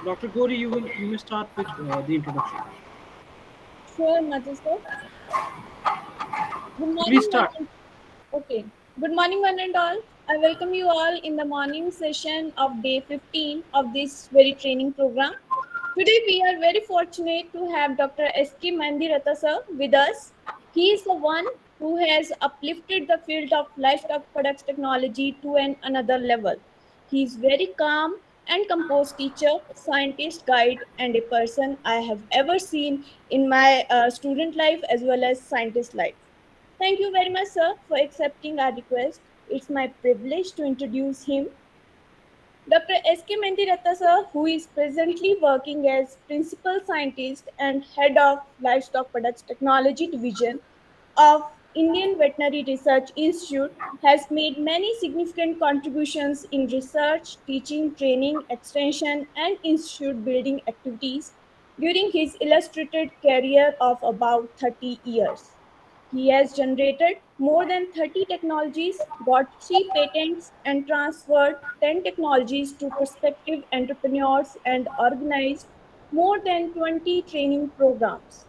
Dr. Gori, you may start with the introduction. Sure, Madhu sir. Good Please morning, one start. and okay. Good morning, one and all. I welcome you all in the morning session of day 15 of this very training program. Today, we are very fortunate to have Dr. S.K. Mendiratta sir with us. He is the one who has uplifted the field of livestock products technology to another level. He is very calm and composed teacher, scientist, guide, and a person I have ever seen in my student life as well as scientist life. Thank you very much, sir, for accepting our request. It's my privilege to introduce him. Dr. S.K. Mendiratta, sir, who is presently working as Principal Scientist and Head of Livestock Products Technology Division of Indian Veterinary Research Institute, has made many significant contributions in research, teaching, training, extension, and institute building activities during his illustrated career of about 30 years. He has generated more than 30 technologies, got 3 patents, and transferred 10 technologies to prospective entrepreneurs and organized more than 20 training programs.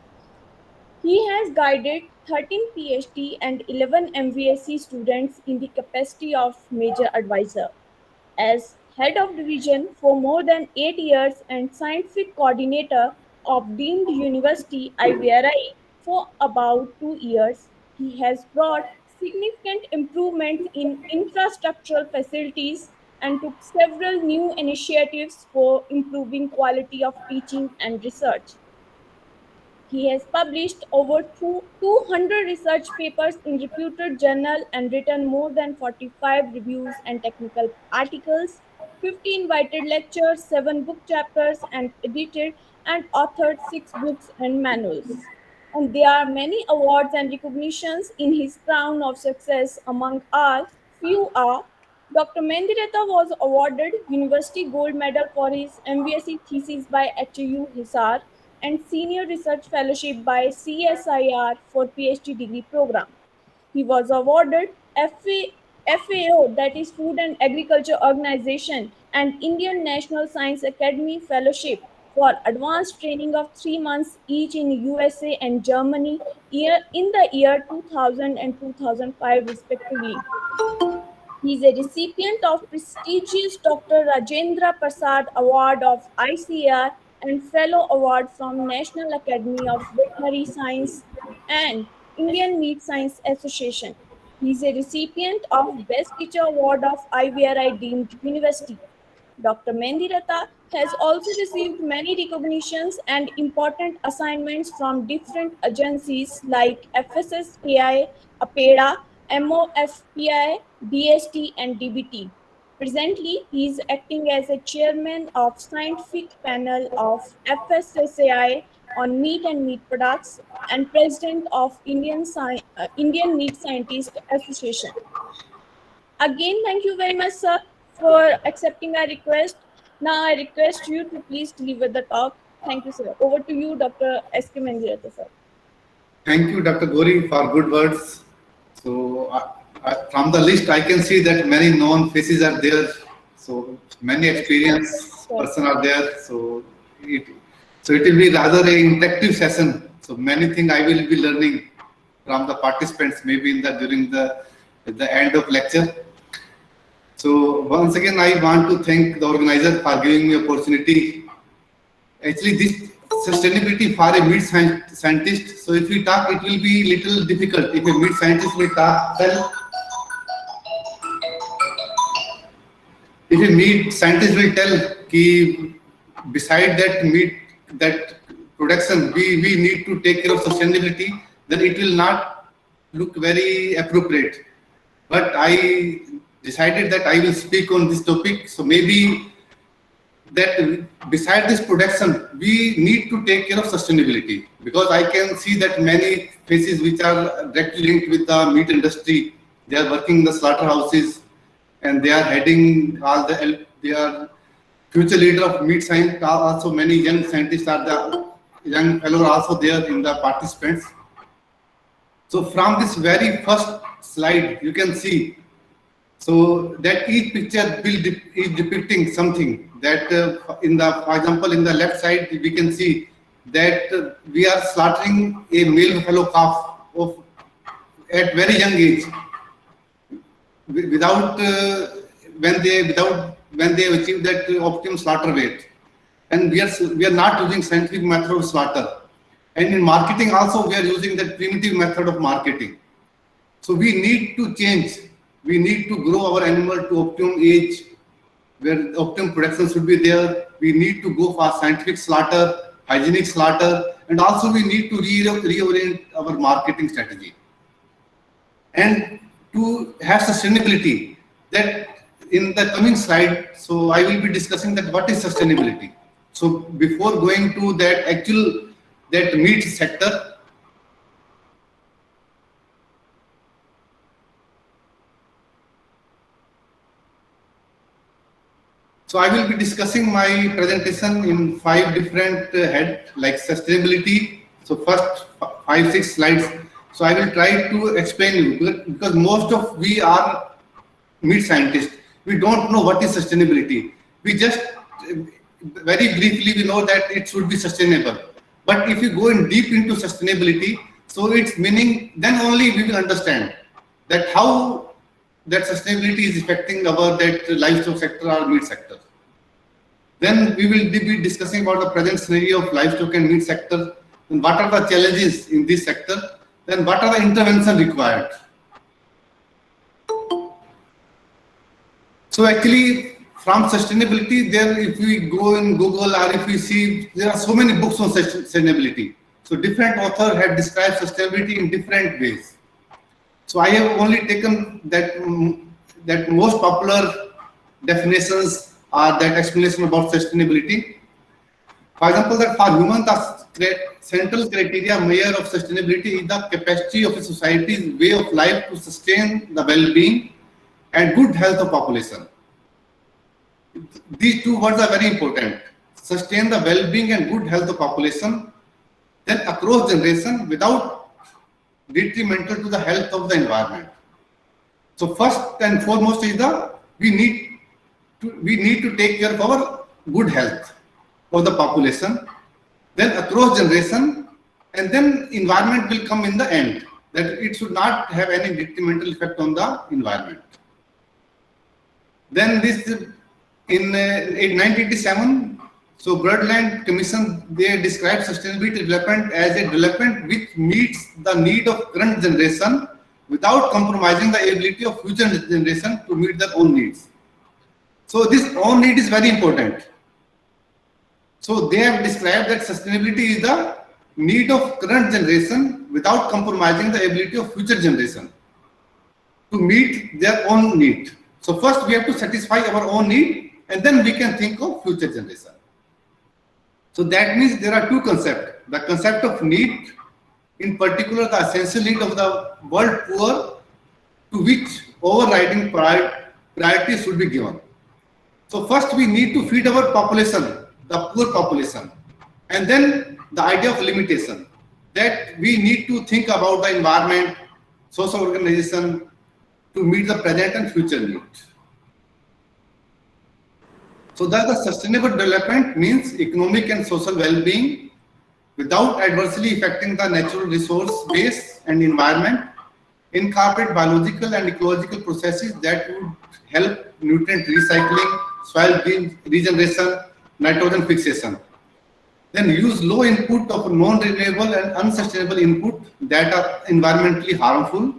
He has guided 13 PhD and 11 MVSc students in the capacity of major advisor as head of division for more than 8 years and scientific coordinator of deemed university IVRI for about 2 years. He has brought significant improvements in infrastructural facilities and took several new initiatives for improving quality of teaching and research. He has published over 200 research papers in reputed journals and written more than 45 reviews and technical articles, 50 invited lectures, 7 book chapters, and edited and authored 6 books and manuals. And there are many awards and recognitions in his crown of success. Among all, few are Dr. Mendiratta was awarded University Gold Medal for his MBSc thesis by HU Hisar and Senior Research Fellowship by CSIR for PhD degree program. He was awarded FAO, that is Food and Agriculture Organization, and Indian National Science Academy Fellowship for advanced training of 3 months each in USA and Germany in the year 2000 and 2005 respectively. He is a recipient of prestigious Dr. Rajendra Prasad Award of ICAR and Fellow Award from National Academy of Veterinary Science and Indian Meat Science Association. He is a recipient of Best Teacher Award of IVRI deemed university. Dr. Mendiratta has also received many recognitions and important assignments from different agencies like FSSAI, APEDA, MOFPI, DST, and DBT. Presently, he is acting as a chairman of scientific panel of FSSAI on meat and meat products and president of Indian Meat Scientist Association. Again, thank you very much, sir, for accepting our request. Now, I request you to please deliver the talk. Thank you, sir. Over to you, Dr. S.K. Mendiratta, sir. Thank you, Dr. Gori, for good words. So, from the list, I can see that many known faces are there. So, many experienced person are there. So it will be rather a interactive session. So, many things I will be learning from the participants, maybe during the end of lecture. So, once again, I want to thank the organizer for giving me opportunity. Actually, this sustainability for a meat scientist. So if we talk, it will be little difficult. If a meat scientist will talk, well, if a meat scientist will tell कि beside that meat, that production, we need to take care of sustainability, then it will not look very appropriate. But I decided that I will speak on this topic. So maybe that beside this production, we need to take care of sustainability, because I can see that many faces which are directly linked with the meat industry, they are working in the slaughterhouses and they are heading they are future leader of meat science. Also many young scientists are the young fellows are also there in the participants. So from this very first slide, you can see so that each picture is depicting something. that for example, in the left side, we can see that we are slaughtering a male buffalo calf at very young age, without when they achieve that optimum slaughter weight, and we are not using scientific method of slaughter, and in marketing also we are using that primitive method of marketing. So we need to change. We need to grow our animal to optimum age, where optimum production should be there. We need to go for scientific slaughter, hygienic slaughter, and also we need to reorient our marketing strategy. And to have sustainability, that in the coming slide, so I will be discussing that what is sustainability. So before going to that meat sector, so I will be discussing my presentation in 5 different heads, like sustainability. So first 5-6 slides. So I will try to explain you, because most of we are meat scientists. We don't know what is sustainability. We just very briefly we know that it should be sustainable. But if you go in deep into sustainability, so its meaning, then only we will understand that how that sustainability is affecting our livestock sector or meat sector. Then we will be discussing about the present scenario of livestock and meat sector, and what are the challenges in this sector, then what are the interventions required. So actually, from sustainability, there if we go in Google or if we see, there are so many books on sustainability. So different authors have described sustainability in different ways. So I have only taken that most popular definitions are that explanation about sustainability. For example, that for humans, the central criteria measure of sustainability is the capacity of a society's way of life to sustain the well-being and good health of population. These 2 words are very important. Sustain the well-being and good health of population, then across generation without detrimental to the health of the environment. So first and foremost is we need to take care of our good health of the population, then across generation, and then environment will come in the end, that it should not have any detrimental effect on the environment. Then this in 1987, so Birdland Commission, they described sustainability development as a development which meets the need of current generation without compromising the ability of future generation to meet their own needs. So this own need is very important. So they have described that sustainability is the need of current generation without compromising the ability of future generation to meet their own need. So first we have to satisfy our own need, and then we can think of future generation. So that means there are 2 concepts. The concept of need, in particular the essential need of the world poor, to which overriding priority should be given. So first we need to feed our population, the poor population, and then the idea of limitation, that we need to think about the environment, social organization to meet the present and future needs. So that the sustainable development means economic and social well-being without adversely affecting the natural resource base and environment, incorporate biological and ecological processes that would help nutrient recycling, soil regeneration, nitrogen fixation. Then use low input of non-renewable and unsustainable input that are environmentally harmful,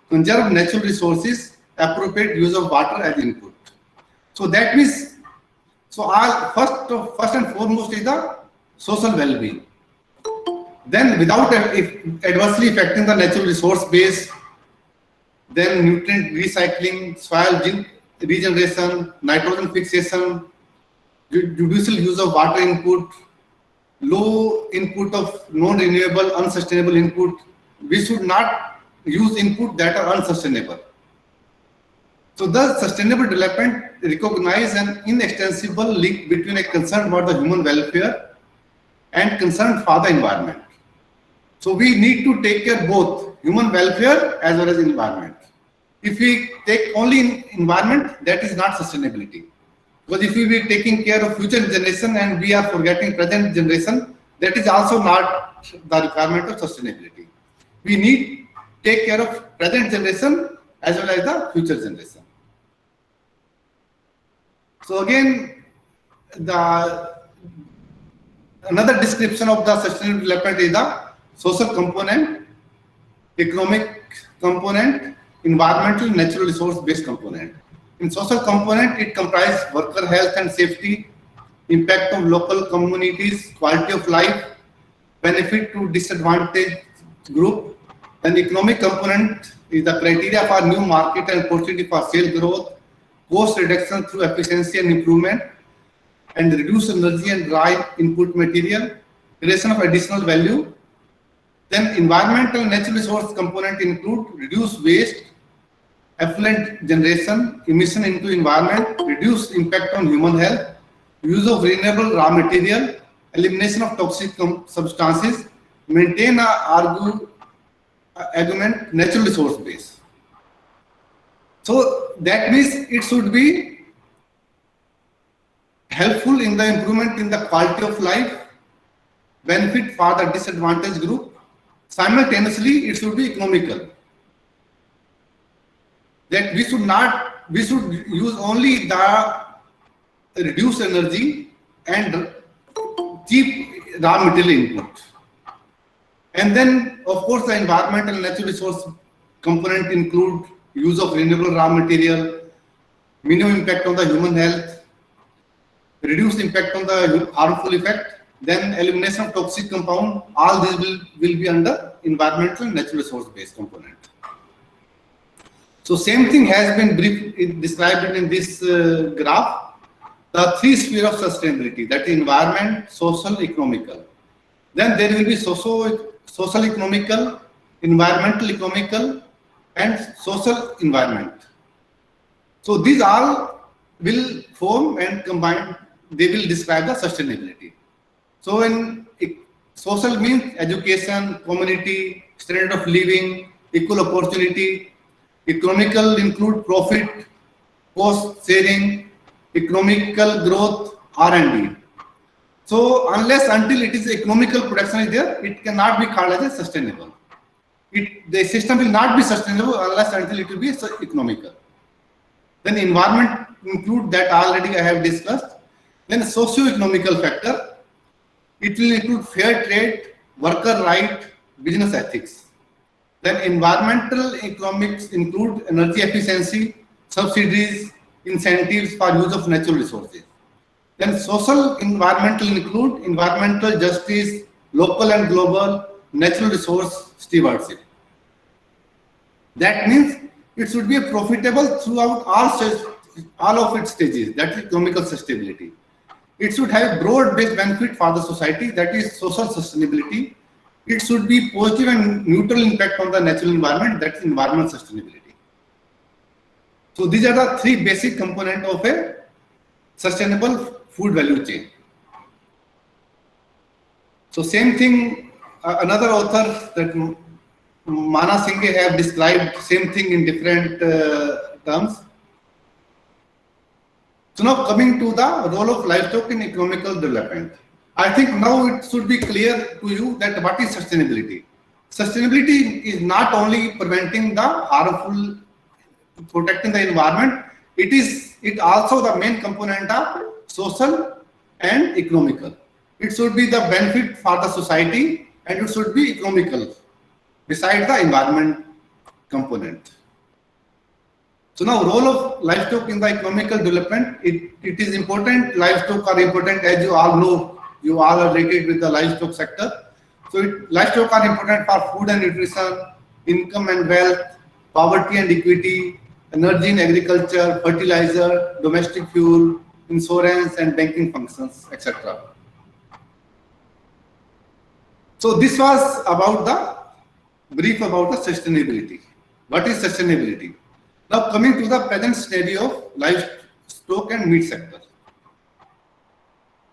conserve natural resources, appropriate use of water as input. So that means, so our first and foremost is the social well-being. Then without adversely affecting the natural resource base, then nutrient recycling, soil regeneration, nitrogen fixation, judicial use of water input, low input of non-renewable, unsustainable input. We should not use input that are unsustainable. So the sustainable development recognize an inextensible link between a concern about the human welfare and concern for the environment. So we need to take care both human welfare as well as environment. If we take only environment, that is not sustainability. Because if we be taking care of future generation and we are forgetting present generation, that is also not the requirement of sustainability. We need take care of present generation as well as the future generation. So again, another description of the sustainable development is the social component, economic component, environmental, natural resource based component. In social component, it comprises worker health and safety, impact of local communities, quality of life, benefit to disadvantaged group. Then economic component is the criteria for new market and opportunity for sale growth, cost reduction through efficiency and improvement, and reduce energy and dry input material, creation of additional value. Then environmental and natural resource component include reduce waste, effluent generation, emission into environment, reduce impact on human health, use of renewable raw material, elimination of toxic substances, maintain a argument natural resource base. So that means it should be helpful in the improvement in the quality of life, benefit for the disadvantaged group. Simultaneously, it should be economical. That we should use only the reduced energy and cheap raw material input. And then, of course, the environmental and natural resource component include use of renewable raw material, minimum impact on the human health, reduced impact on the harmful effect, then elimination of toxic compound. All these will be under environmental and natural resource based component. So same thing has been described in this graph. The three spheres of sustainability, that is environment, social, economical. Then there will be social economical, environmental economical, and social environment. So these all will form and combine, they will describe the sustainability. So in social means education, community, standard of living, equal opportunity. Economical include profit, cost sharing, economical growth, R&D. So unless until it is economical production is there, it cannot be called as a sustainable. The system will not be sustainable unless until it will be economical. Then environment include that already I have discussed. Then socio-economical factor, it will include fair trade, worker right, business ethics. Then environmental economics include energy efficiency, subsidies, incentives for use of natural resources. Then social environmental include environmental justice, local and global, natural resource stewardship. That means it should be profitable throughout all of its stages, that is economical sustainability. It should have broad-based benefit for the society, that is social sustainability. It should be positive and neutral impact on the natural environment, that is environmental sustainability. So these are the three basic components of a sustainable food value chain. So same thing, another author that Mana Singhe have described same thing in different terms. So now coming to the role of livestock in economical development. I think now it should be clear to you that what is sustainability. Sustainability is not only preventing the harmful, protecting the environment, it also the main component of social and economical. It should be the benefit for the society and it should be economical besides the environment component. So now role of livestock in the economical development, it is important. Livestock are important, as you all know. You all are related with the livestock sector. So livestock are important for food and nutrition, income and wealth, poverty and equity, energy in agriculture, fertilizer, domestic fuel, insurance and banking functions, etc. So this was about the brief about the sustainability. What is sustainability? Now coming to the present scenario of livestock and meat sector.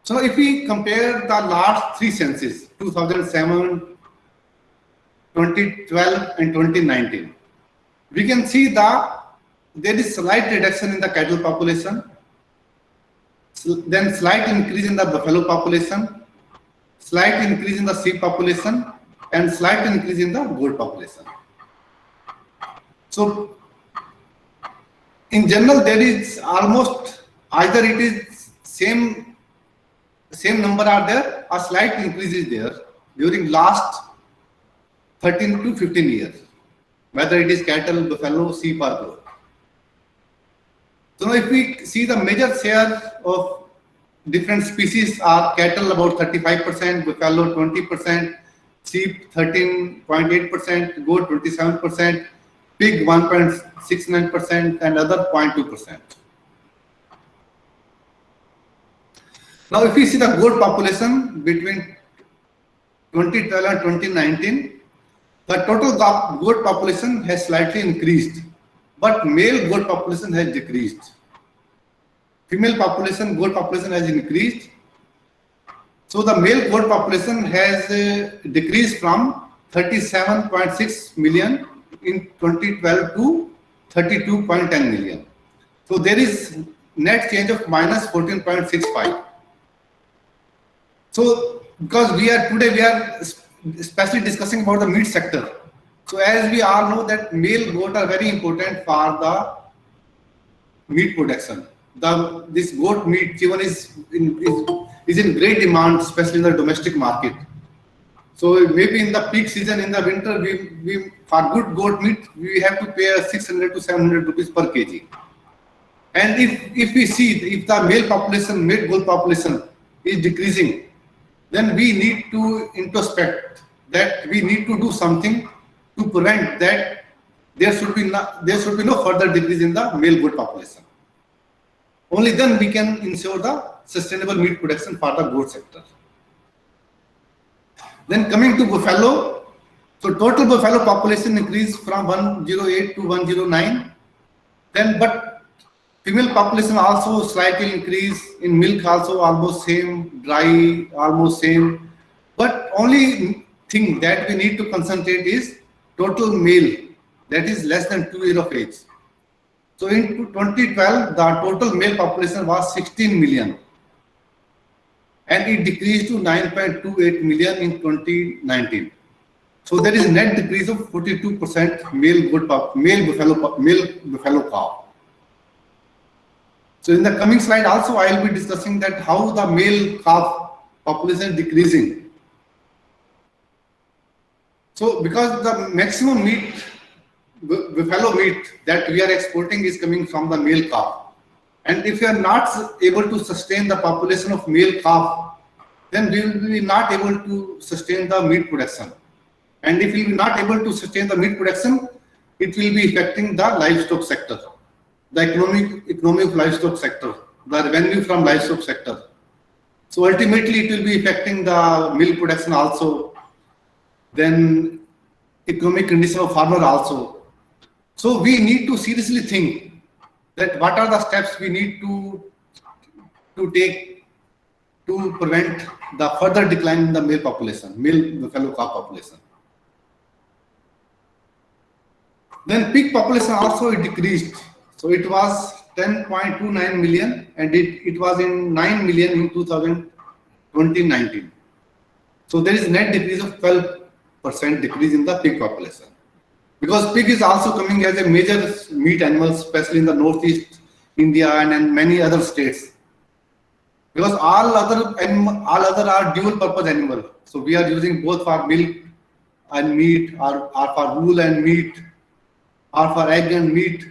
So if we compare the last three census, 2007, 2012 and 2019, we can see there is slight reduction in the cattle population then slight increase in the buffalo population, slight increase in the sheep population, and slight increase in the goat population. So in general, there is almost either it is same number are there, a slight increase is there during last 13 to 15 years, whether it is cattle, buffalo, sheep or goat. So now if we see the major share of different species are cattle about 35%, buffalo 20%, sheep 13.8%, goat 27%, pig 1.69%, and other 0.2%. Now if we see the goat population between 2012 and 2019, the total goat population has slightly increased, but male goat population has decreased. Female population, goat population has increased. So the male goat population has decreased from 37.6 million in 2012 to 32.10 million. So there is net change of minus 14.65. So because today we are especially discussing about the meat sector. So as we all know that male goat are very important for the meat production. This goat meat even is in great demand, especially in the domestic market. So maybe in the peak season in the winter, we for good goat meat we have to pay 600 to 700 rupees per kg. And if we see if the male goat population is decreasing, then we need to introspect that we need to do something to prevent that there should be no further decrease in the male goat population. Only then we can ensure the sustainable meat production for the goat sector. Then coming to buffalo, so total buffalo population increased from 108 to 109. Then but female population also slightly increased, in milk also almost same, dry almost same. But only thing that we need to concentrate is total male, that is less than 2 years of age. So in 2012, the total male population was 16 million. And it decreased to 9.28 million in 2019. So there is net decrease of 42% male buffalo cow. So in the coming slide also I will be discussing that how the male calf population is decreasing. So because the maximum buffalo meat that we are exporting is coming from the male calf. And if you are not able to sustain the population of male calf, then we will be not able to sustain the meat production. And if we will be not able to sustain the meat production, it will be affecting the livestock sector, the economy of livestock sector, the revenue from livestock sector. So ultimately it will be affecting the milk production also, then economic condition of farmer also. So we need to seriously think that what are the steps we need to take to prevent the further decline in the male buffalo calf population. Then pig population also decreased. So it was 10.29 million and it was in 9 million in 2019. So there is net decrease of 12% decrease in the pig population. Because pig is also coming as a major meat animal, especially in the northeast India and in many other states. Because all other are dual purpose animal. So we are using both for milk and meat, or for wool and meat, or for egg and meat.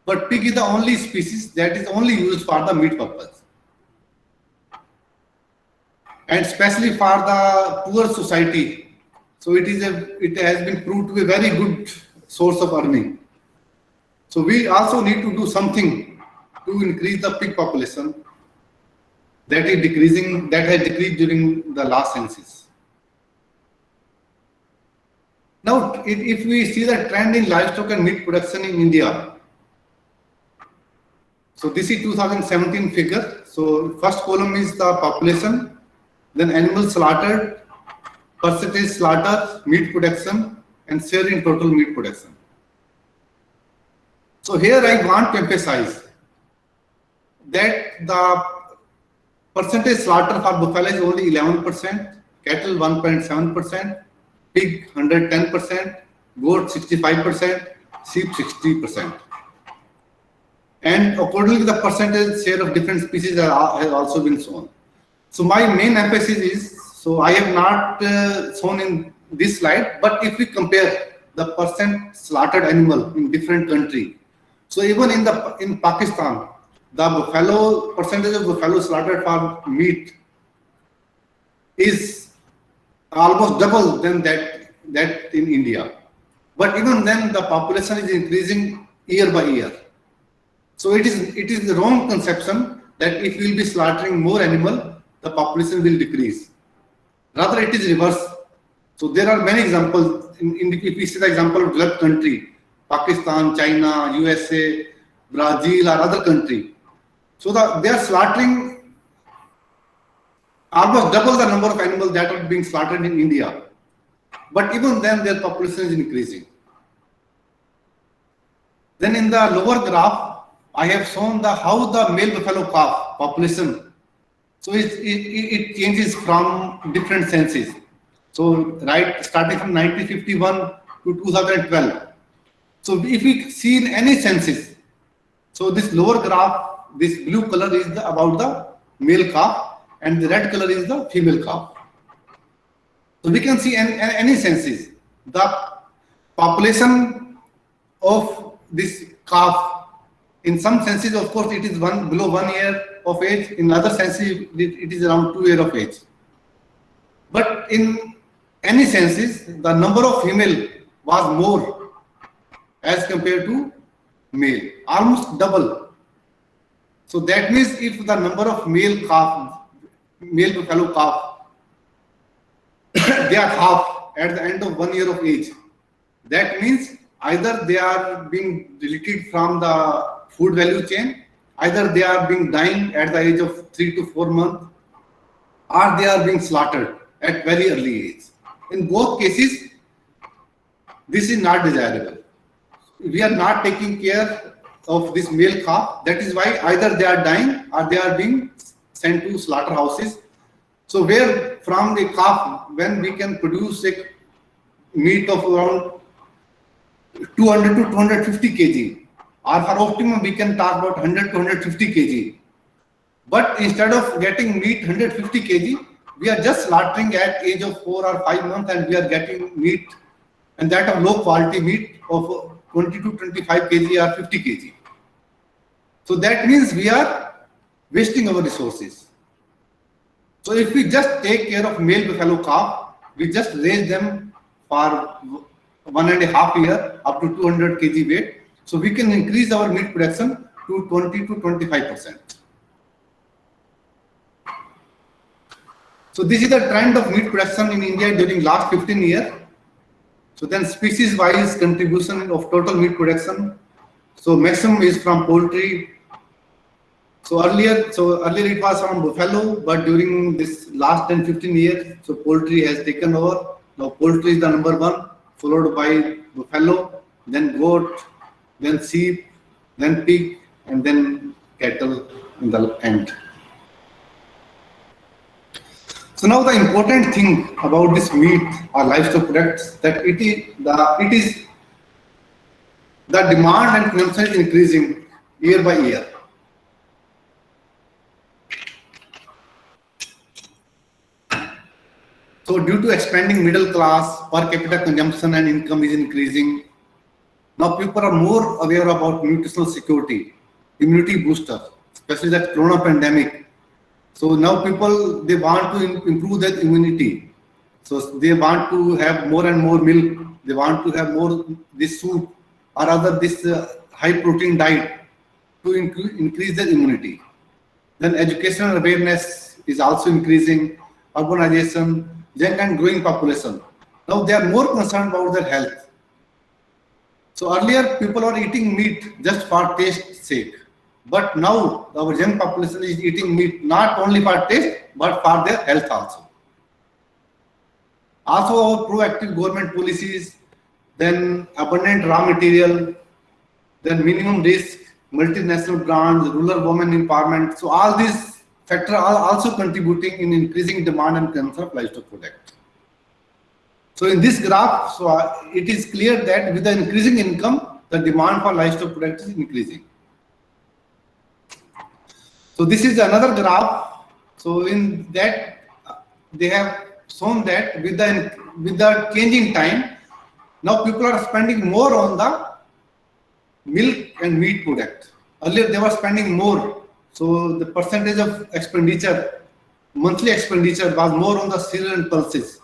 But pig is the only species that is only used for the meat purpose. And especially for the poor society. So it has been proved to be a very good source of earning. So we also need to do something to increase the pig population that has decreased during the last census. Now, if we see the trend in livestock and meat production in India, so this is 2017 figure. So first column is the population, then animals slaughtered, percentage slaughter, meat production, and share in total meat production. So here I want to emphasize that the percentage slaughter for buffalo is only 11%, cattle 1.7%, pig 110%, goat 65%, sheep 60%. And accordingly, the percentage share of different species has also been shown. So my main emphasis is, so I have not shown in this slide, but if we compare the percent slaughtered animal in different country, so even in Pakistan, the buffalo percentage of buffalo slaughtered for meat is almost double than that in India. But even then, the population is increasing year by year. So it is the wrong conception that if we will be slaughtering more animal, the population will decrease. Rather, it is reverse. So there are many examples. If we see the example of developed country, Pakistan, China, USA, Brazil, or other country. So they are slaughtering almost double the number of animals that are being slaughtered in India. But even then, their population is increasing. Then in the lower graph, I have shown how the male buffalo calf population. So it changes from different census. So starting from 1951 to 2012. So if we see in any census, so this lower graph, this blue color is about the male calf, and the red color is the female calf. So we can see any census, the population of this calf. In some census, of course, it is below 1 year of age. In other census, it is around 2 years of age. But in any census, the number of female was more as compared to male, almost double. So that means if the number of male buffalo calf, they are half at the end of 1 year of age. That means either they are being deleted from the food value chain, either they are being dying at the age of 3 to 4 months, or they are being slaughtered at very early age. In both cases, this is not desirable. We are not taking care of this male calf. That is why either they are dying or they are being sent to slaughterhouses. So where from the calf, when we can produce a meat of around 200 to 250 kg, or for optimum we can talk about 100 to 150 kg. But instead of getting meat 150 kg, we are just slaughtering at age of 4 or 5 months, and we are getting meat, and that of low quality meat of 20 to 25 kg or 50 kg. So that means we are wasting our resources. So if we just take care of male buffalo calf, we just raise them for 1.5 years up to 200 kg weight. So we can increase our meat production to 20 to 25%. So this is the trend of meat production in India during last 15 years. So then species-wise contribution of total meat production. So maximum is from poultry. So earlier it was from buffalo, but during this last 10-15 years, so poultry has taken over. Now poultry is the number one, followed by buffalo, then goat, then sheep, then pig, and then cattle in the end. So now the important thing about this meat or livestock products, that it is the demand and consumption is increasing year by year. So due to expanding middle class, per capita consumption and income is increasing. Now people are more aware about nutritional security, immunity booster, especially that corona pandemic. So now people, they want to improve their immunity. So they want to have more and more milk. They want to have more this soup or other this high protein diet to increase their immunity. Then educational awareness is also increasing, urbanization, young and growing population. Now they are more concerned about their health. So earlier people are eating meat just for taste sake. But now our young population is eating meat not only for taste, but for their health also. Also our proactive government policies, then abundant raw material, then minimum risk, multinational brands, rural women empowerment. So all these factor are also contributing in increasing demand and consumption of livestock product. So in this graph, it is clear that with the increasing income, the demand for livestock product is increasing. So this is another graph. So in that they have shown that with the changing time, now people are spending more on the milk and meat product. Earlier they were spending more. So the percentage of expenditure, monthly expenditure was more on the cereal and pulses.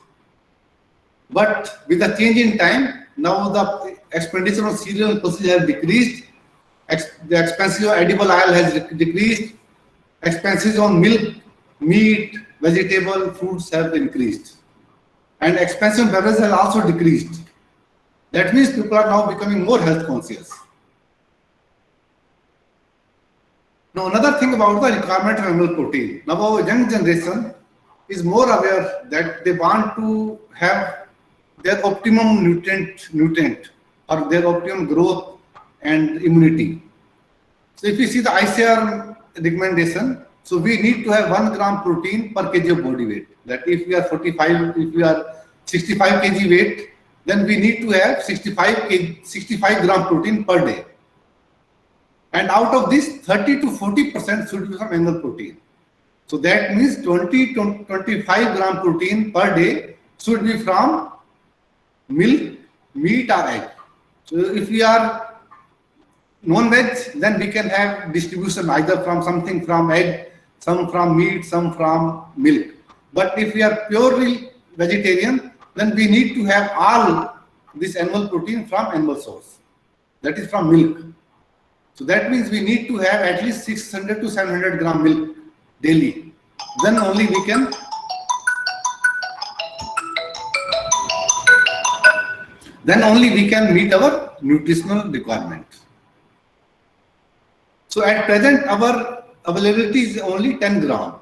But with the change in time, now the expenditure on cereal and pulses has decreased. The expenses of edible oil has decreased. Expenses on milk, meat, vegetable, fruits have increased. And expenses on beverages has also decreased. That means people are now becoming more health conscious. Now another thing about the requirement of animal protein. Now our young generation is more aware that they want to have their optimum nutrient or their optimum growth and immunity. So if you see the ICAR recommendation, so we need to have 1 gram protein per kg of body weight. That if we are 45, if we are 65 kg weight, then we need to have 65 gram protein per day. And out of this, 30 to 40% should be from animal protein. So that means 20 to 25 gram protein per day should be from milk, meat or egg. So if we are non-veg, then we can have distribution either from something from egg, some from meat, some from milk. But if we are purely vegetarian, then we need to have all this animal protein from animal source. That is from milk. So that means we need to have at least 600 to 700 gram milk daily. Then only we can meet our nutritional requirement. So at present, our availability is only 10 gram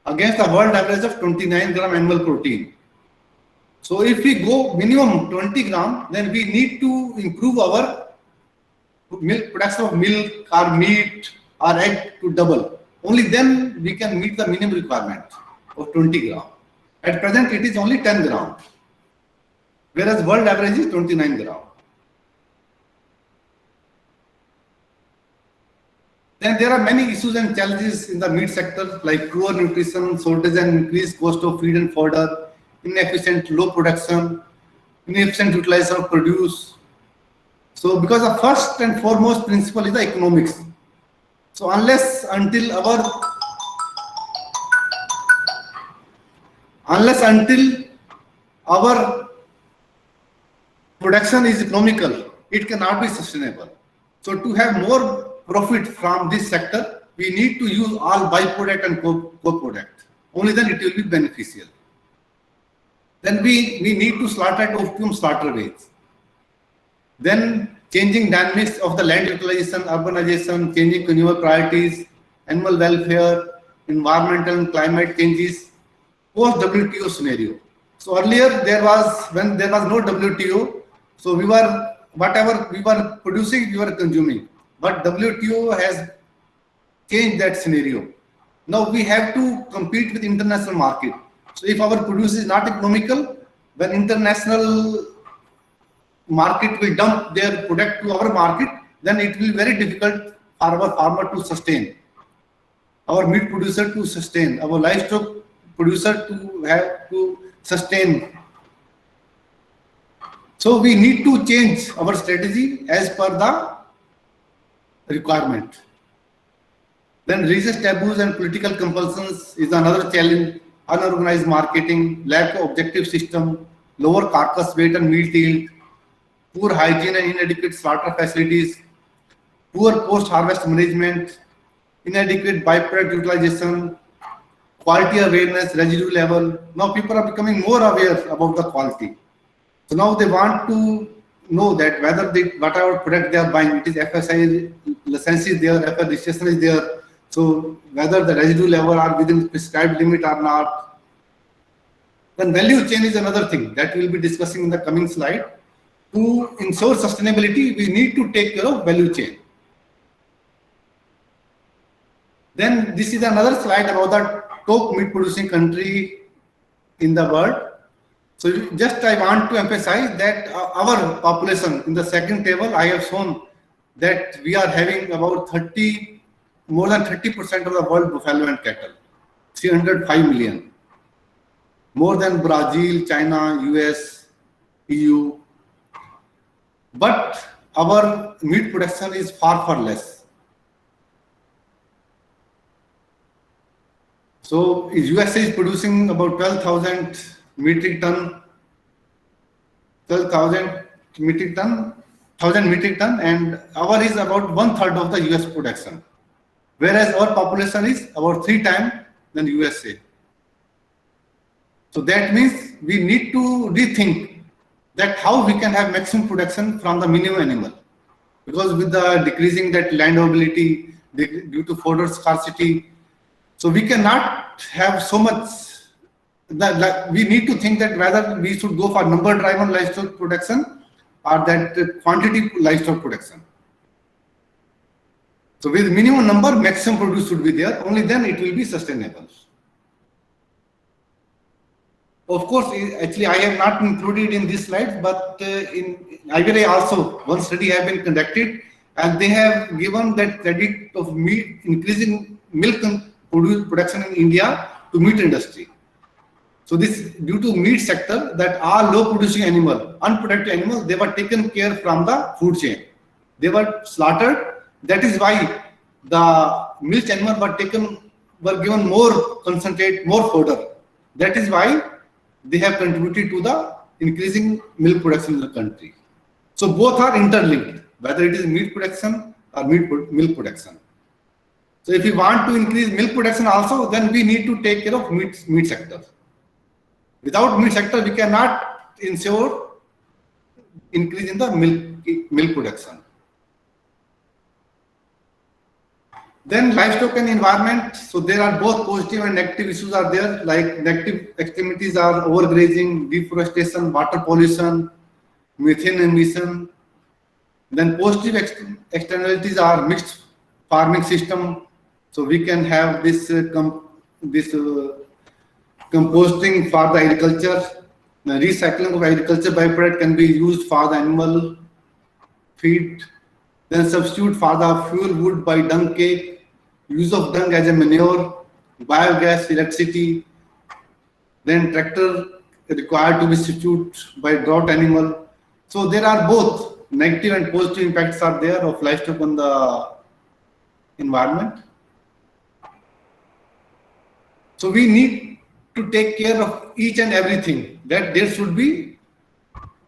against the world average of 29 gram animal protein. So if we go minimum 20 gram, then we need to improve our production of milk or meat or egg to double. Only then we can meet the minimum requirement of 20 gram. At present, it is only 10 gram, whereas world average is 29 gram. Then there are many issues and challenges in the meat sector like poor nutrition, shortage and increased cost of feed and fodder, inefficient low production, inefficient utilization of produce. So because the first and foremost principle is the economics. So unless until our production is economical, it cannot be sustainable. So to have more profit from this sector, we need to use all byproduct and co-product. Only then it will be beneficial. Then we need to slaughter at optimum slaughter rates. Then changing dynamics of the land utilization, urbanization, changing consumer priorities, animal welfare, environmental and climate changes, post-WTO scenario. So earlier when there was no WTO, so whatever we were producing, we were consuming. But WTO has changed that scenario. Now we have to compete with international market. So if our produce is not economical, when international market will dump their product to our market, then it will be very difficult for our farmer to sustain, our meat producer to sustain, our livestock producer to have to sustain. So we need to change our strategy as per the requirement. Then religious taboos and political compulsions is another challenge. Unorganized marketing, lack of objective system, lower carcass weight and meat yield, poor hygiene and inadequate slaughter facilities, poor post-harvest management, inadequate byproduct utilization, quality awareness, residue level. Now people are becoming more aware about the quality. So now they want to know that whether whatever product they are buying, it is FSI license is there, FSI registration is there. So whether the residue level are within prescribed limit or not. Then value chain is another thing that we will be discussing in the coming slide. To ensure sustainability, we need to take care of value chain. Then this is another slide about the top meat producing country in the world. So just I want to emphasize that our population in the second table, I have shown that we are having about more than 30% of the world buffalo and cattle, 305 million, more than Brazil, China, US, EU. But our meat production is far, far less. So USA is producing about 12,000 metric ton, 12,000 metric ton, 1,000 metric ton, and our is about 1/3 of the US production, whereas our population is about 3 times than USA. So that means we need to rethink that how we can have maximum production from the minimum animal, because with the decreasing that land availability due to fodder scarcity, so we cannot have so much. We need to think that whether we should go for number driven livestock production or that quantity livestock production. So with minimum number, maximum produce should be there. Only then it will be sustainable. Of course, actually I have not included in this slide, but in IVRI also one study has been conducted, and they have given that credit of meat increasing milk production in India to meat industry. So this due to meat sector, that all low producing animal, unprotected animals, they were taken care from the food chain. They were slaughtered. That is why the milk animal were given more concentrate, more fodder. That is why they have contributed to the increasing milk production in the country. So both are interlinked, whether it is meat production or milk production. So if we want to increase milk production also, then we need to take care of meat sector. Without meat sector, we cannot ensure increase in the milk production. Then livestock and environment. So there are both positive and negative issues are there. Like negative extremities are overgrazing, deforestation, water pollution, methane emission. Then positive externalities are mixed farming system. So we can have this composting for the agriculture. The recycling of agriculture byproduct can be used for the animal feed. Then substitute for the fuel wood by dung cake, use of dung as a manure, biogas, electricity. Then tractor required to be substituted by drought animal. So there are both negative and positive impacts are there of livestock on the environment. So we need to take care of each and everything, that there should be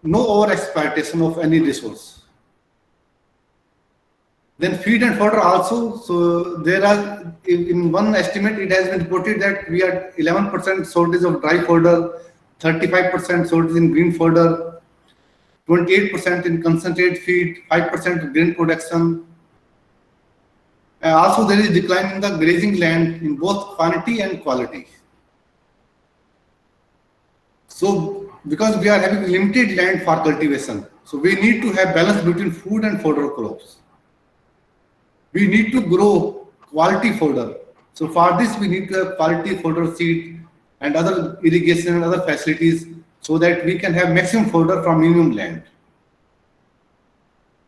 no over exploitation of any resource. Then feed and fodder also. So there are, in one estimate, it has been reported that we had 11% shortage of dry fodder, 35% shortage in green fodder, 28% in concentrate feed, 5% grain production. Also, there is decline in the grazing land in both quantity and quality. So, because we are having limited land for cultivation, so we need to have balance between food and fodder crops. We need to grow quality fodder. So for this, we need to have quality fodder seed and other irrigation and other facilities so that we can have maximum fodder from minimum land.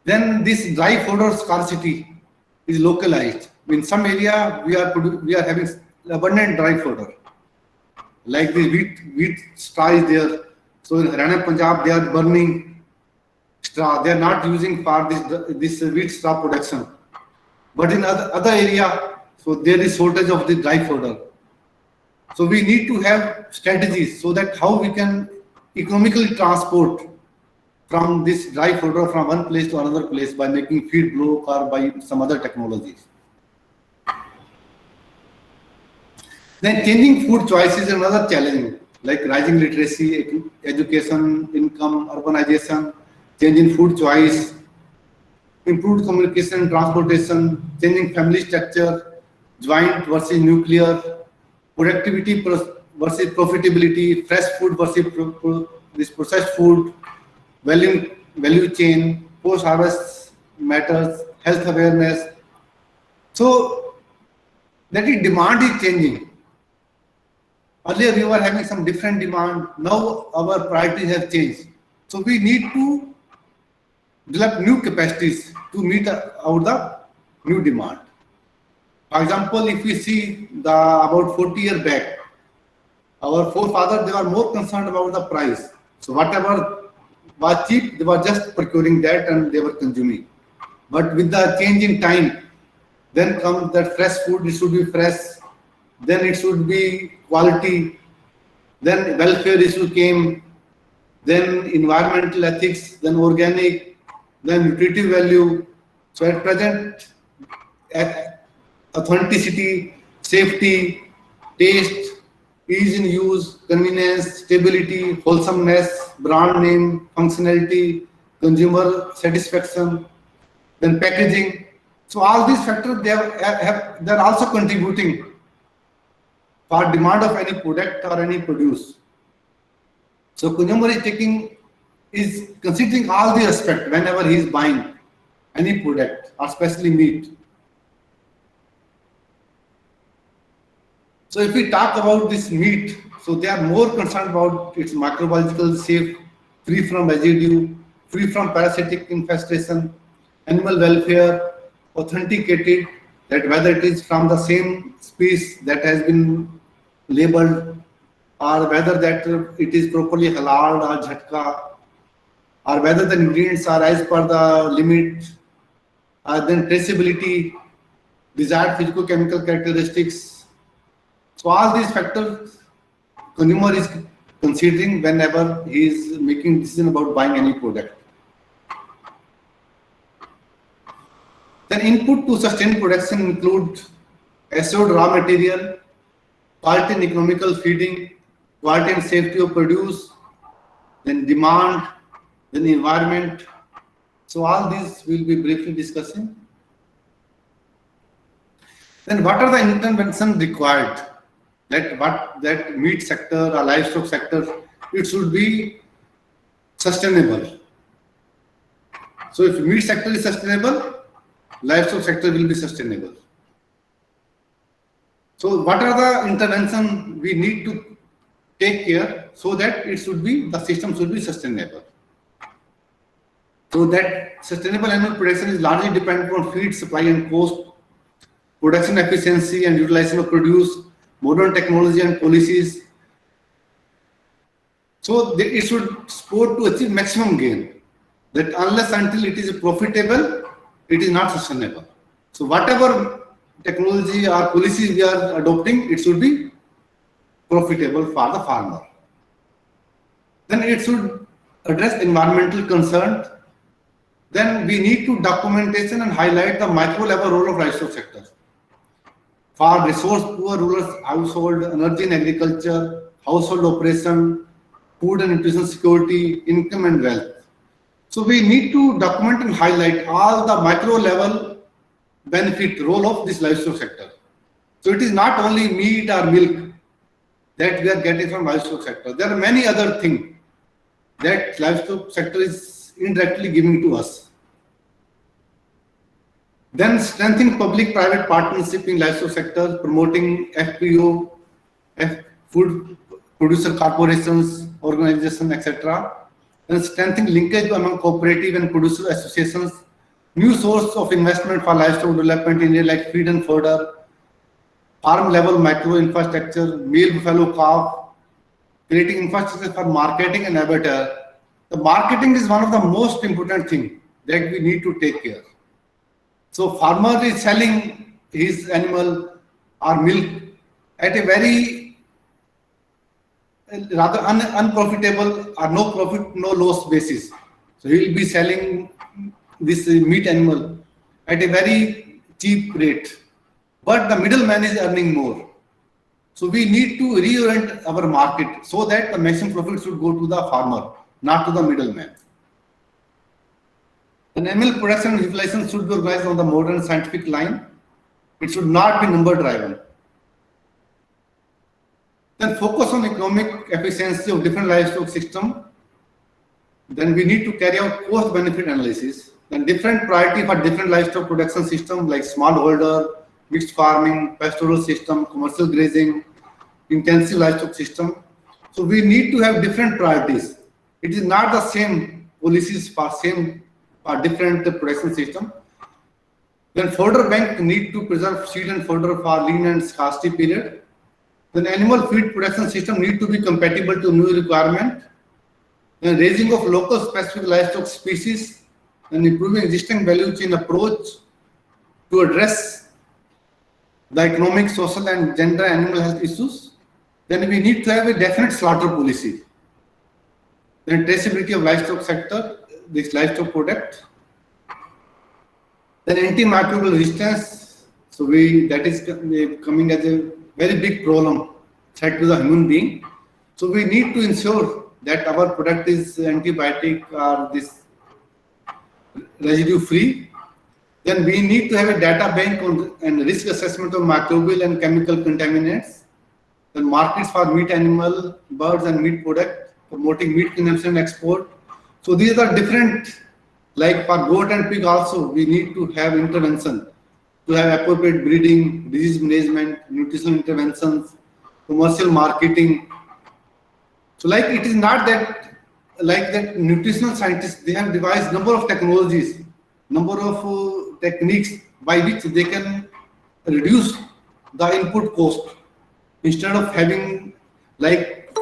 Then this dry fodder scarcity is localized. In some area, we are having abundant dry fodder. Like the wheat straw is there. So in Haryana, Punjab, they are burning straw. They are not using for this wheat straw production. But in other area, so there is shortage of the dry fodder. So we need to have strategies so that how we can economically transport from this dry fodder from one place to another place by making feed block or by some other technologies. Then changing food choices is another challenge, like rising literacy, education, income, urbanization, changing food choice, improved communication and transportation, changing family structure, joint versus nuclear, productivity versus profitability, fresh food versus this processed food, value chain, post-harvest matters, health awareness. So that is demand is changing. Earlier we were having some different demand. Now our priorities have changed. So we need to develop new capacities to meet out the new demand. For example, if we see about 40 years back, our forefathers, they were more concerned about the price. So whatever was cheap, they were just procuring that and they were consuming. But with the change in time, then comes that fresh food, it should be fresh, then it should be quality, then welfare issue came, then environmental ethics, then organic, then nutritive value. So at present, authenticity, safety, taste, ease in use, convenience, stability, wholesomeness, brand name, functionality, consumer satisfaction, then packaging. So all these factors, they're also contributing for demand of any product or any produce. So consumer is considering all the aspects whenever he is buying any product, or especially meat. So if we talk about this meat, so they are more concerned about its microbiological safe, free from residue, free from parasitic infestation, animal welfare, authenticated, that whether it is from the same species that has been labeled, or whether that it is properly halal or jhatka, or whether the ingredients are as per the limit, then traceability, desired physical-chemical characteristics. So all these factors consumer is considering whenever he is making decision about buying any product. Then input to sustained production include assured raw material, quality and economical feeding, quality and safety of produce, then demand, then environment. So all these we'll be briefly discussing. Then what are the interventions required? That meat sector or livestock sector, it should be sustainable. So if meat sector is sustainable, livestock sector will be sustainable. So what are the interventions we need to take care so that it should be, the system should be sustainable? So that sustainable animal production is largely dependent on feed supply and cost, production efficiency and utilization of produce, modern technology and policies. So it should support to achieve maximum gain. That unless until it is profitable, it is not sustainable. So whatever technology or policies we are adopting, it should be profitable for the farmer. Then it should address environmental concerns. Then we need to documentation and highlight the micro level role of livestock sector. For resource poor rural household, energy and agriculture, household operation, food and nutrition security, income and wealth. So we need to document and highlight all the micro level benefit role of this livestock sector. So it is not only meat or milk that we are getting from livestock sector. There are many other things that livestock sector is indirectly giving to us. Then strengthening public-private partnership in livestock sector, promoting FPO, food producer corporations, organizations, etc. Then strengthening linkage among cooperative and producer associations, new source of investment for livestock development in area like feed and fodder, farm level micro infrastructure, male buffalo calf, creating infrastructure for marketing and abattoir. The marketing is one of the most important things that we need to take care. So farmer is selling his animal or milk at a very rather unprofitable or no profit, no loss basis. So he will be selling this meat animal at a very cheap rate. But the middleman is earning more. So we need to reorient our market so that the maximum profit should go to the farmer, not to the middleman. An animal production and utilization should be organized on the modern scientific line. It should not be number driven. Then focus on economic efficiency of different livestock system. Then we need to carry out cost benefit analysis. Then different priority for different livestock production system like smallholder, mixed farming, pastoral system, commercial grazing, intensive livestock system. So we need to have different priorities. It is not the same policies for different production system. Then fodder bank need to preserve seed and fodder for lean and scarcity period. Then animal feed production system need to be compatible to new requirement. Then raising of local specific livestock species and improving existing value chain approach to address the economic, social and gender animal health issues. Then we need to have a definite slaughter policy. Then traceability of livestock sector, this livestock product. Then antimicrobial resistance. So that is coming as a very big problem, threat to the human being. So we need to ensure that our product is antibiotic or this residue free. Then we need to have a data bank and risk assessment of microbial and chemical contaminants. Then markets for meat, animal, birds and meat product, promoting meat consumption and export. So these are different, like for goat and pig also, we need to have intervention to have appropriate breeding, disease management, nutritional interventions, commercial marketing. So like it is not that, like that nutritional scientists, they have devised number of technologies, number of techniques by which they can reduce the input cost. Instead of having, like,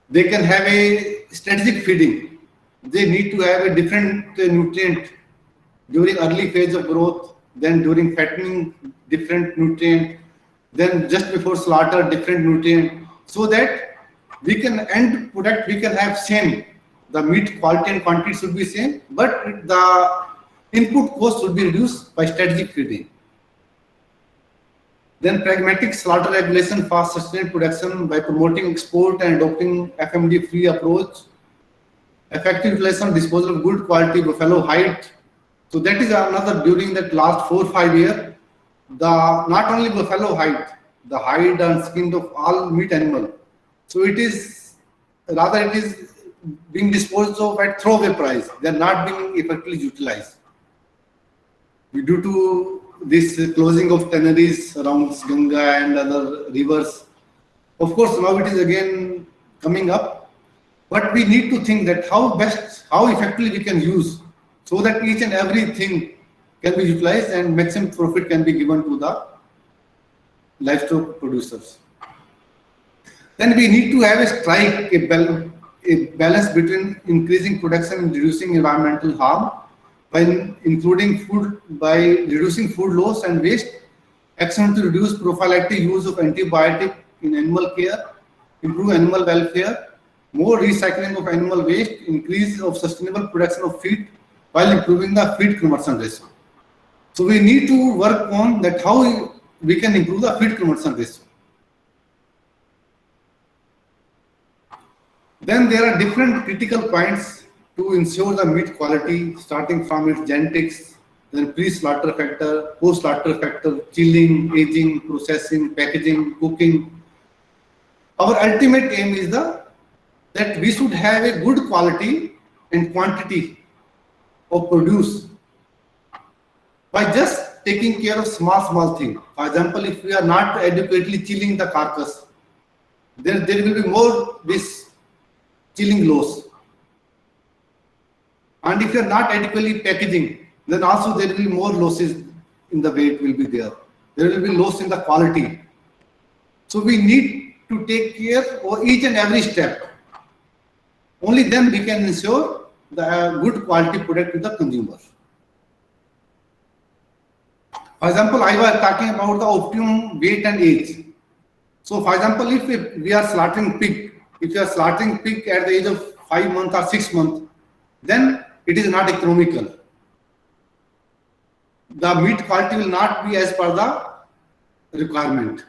they can have a strategic feeding. They need to have a different nutrient during early phase of growth, then during fattening, different nutrient, then just before slaughter, different nutrient, so that we can end product, we can have same. The meat quality and quantity should be same, but the input cost should be reduced by strategic feeding. Then pragmatic slaughter regulation for sustainable production by promoting export and adopting FMD-free approach. Effective utilization disposal of good quality buffalo hide. So that is another, during that last 4 or 5 years, the not only buffalo hide, the hide and skin of all meat animal. So it is being disposed of at throwaway price. They are not being effectively utilized. Due to this closing of tanneries around Ganga and other rivers. Of course, now it is again coming up, but we need to think that how effectively we can use, so that each and everything can be utilized and maximum profit can be given to the livestock producers. Then we need to have a balance between increasing production and reducing environmental harm, by reducing food loss and waste, action to reduce prophylactic use of antibiotic in animal care, improve animal welfare, more recycling of animal waste, increase of sustainable production of feed while improving the feed conversion ratio. So we need to work on that, how we can improve the feed conversion ratio. Then there are different critical points to ensure the meat quality, starting from its genetics, then pre-slaughter factor, post-slaughter factor, chilling, aging, processing, packaging, cooking. Our ultimate aim is that we should have a good quality and quantity of produce by just taking care of small things. For example, if we are not adequately chilling the carcass, there will be more this chilling loss. And if you are not adequately packaging, then also there will be more losses in the weight will be there. There will be loss in the quality. So we need to take care of each and every step. Only then we can ensure the good quality product to the consumer. For example, I was talking about the optimum weight and age. So for example, if we are slaughtering pig, if you are slaughtering pig at the age of 5 months or 6 months, then it is not economical. The meat quality will not be as per the requirement.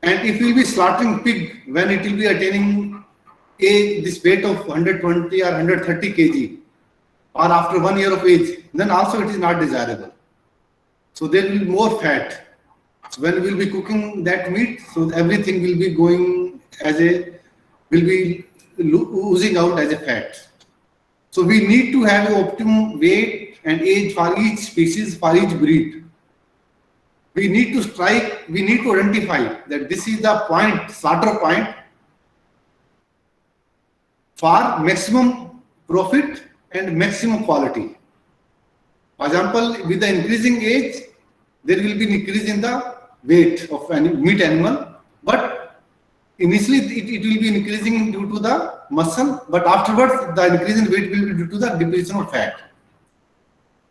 And if we will be slaughtering pig when it will be attaining this weight of 120 or 130 kg, or after 1 year of age, then also it is not desirable. So there will be more fat. So when we will be cooking that meat, so everything will be oozing out as a fat. So we need to have an optimum weight and age for each species, for each breed. we need to strike, we need to identify that this is the point, slaughter point for maximum profit and maximum quality. For example, with the increasing age, there will be an increase in the weight of meat animal, but initially it will be increasing due to the muscle, but afterwards the increase in weight will be due to the depletion of fat.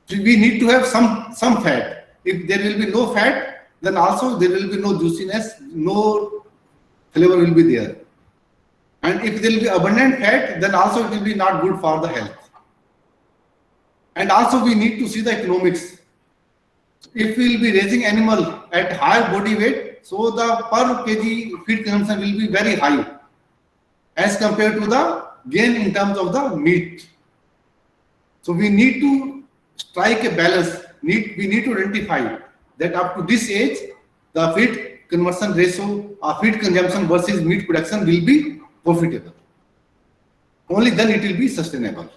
So we need to have some fat. If there will be no fat, then also there will be no juiciness, no flavor will be there. And if there will be abundant fat, then also it will be not good for the health. And also we need to see the economics. If we will be raising animal at higher body weight, so the per kg feed consumption will be very high as compared to the gain in terms of the meat. So we need to strike a balance. We need to identify that up to this age, the feed conversion ratio or feed consumption versus meat production will be profitable. Only then it will be sustainable.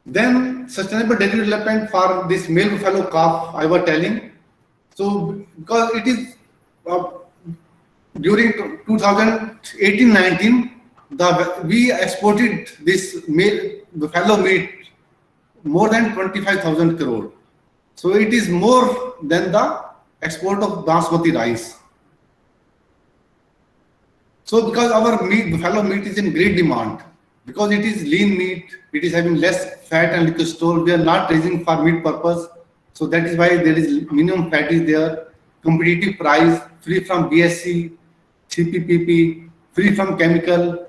Then sustainable dairy development for this male buffalo calf I was telling. So because it is during 2018-19, we exported this male buffalo meat more than 25,000 crore. So it is more than the export of basmati rice. So because our buffalo meat is in great demand, because it is lean meat, it is having less fat and cholesterol. We are not raising for meat purpose. So that is why there is minimum fat is there, competitive price, free from BSC, CPPP, free from chemical,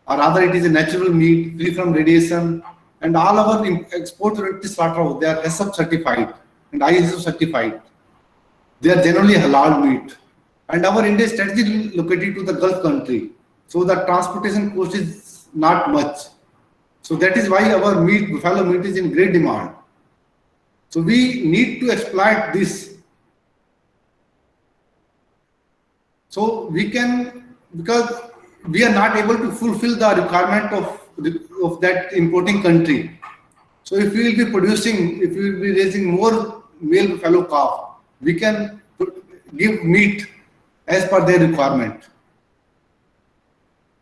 or rather it is a natural meat, free from radiation. And all our export slaughter, they are HACCP certified and ISO certified. They are generally halal meat. And our India is strategically located to the Gulf country. So the transportation cost is not much. So that is why our buffalo meat is in great demand. So we need to exploit this. So we can, because we are not able to fulfill the requirement of that importing country. So if we will be producing, if we will be raising more male buffalo calf, we can give meat as per their requirement.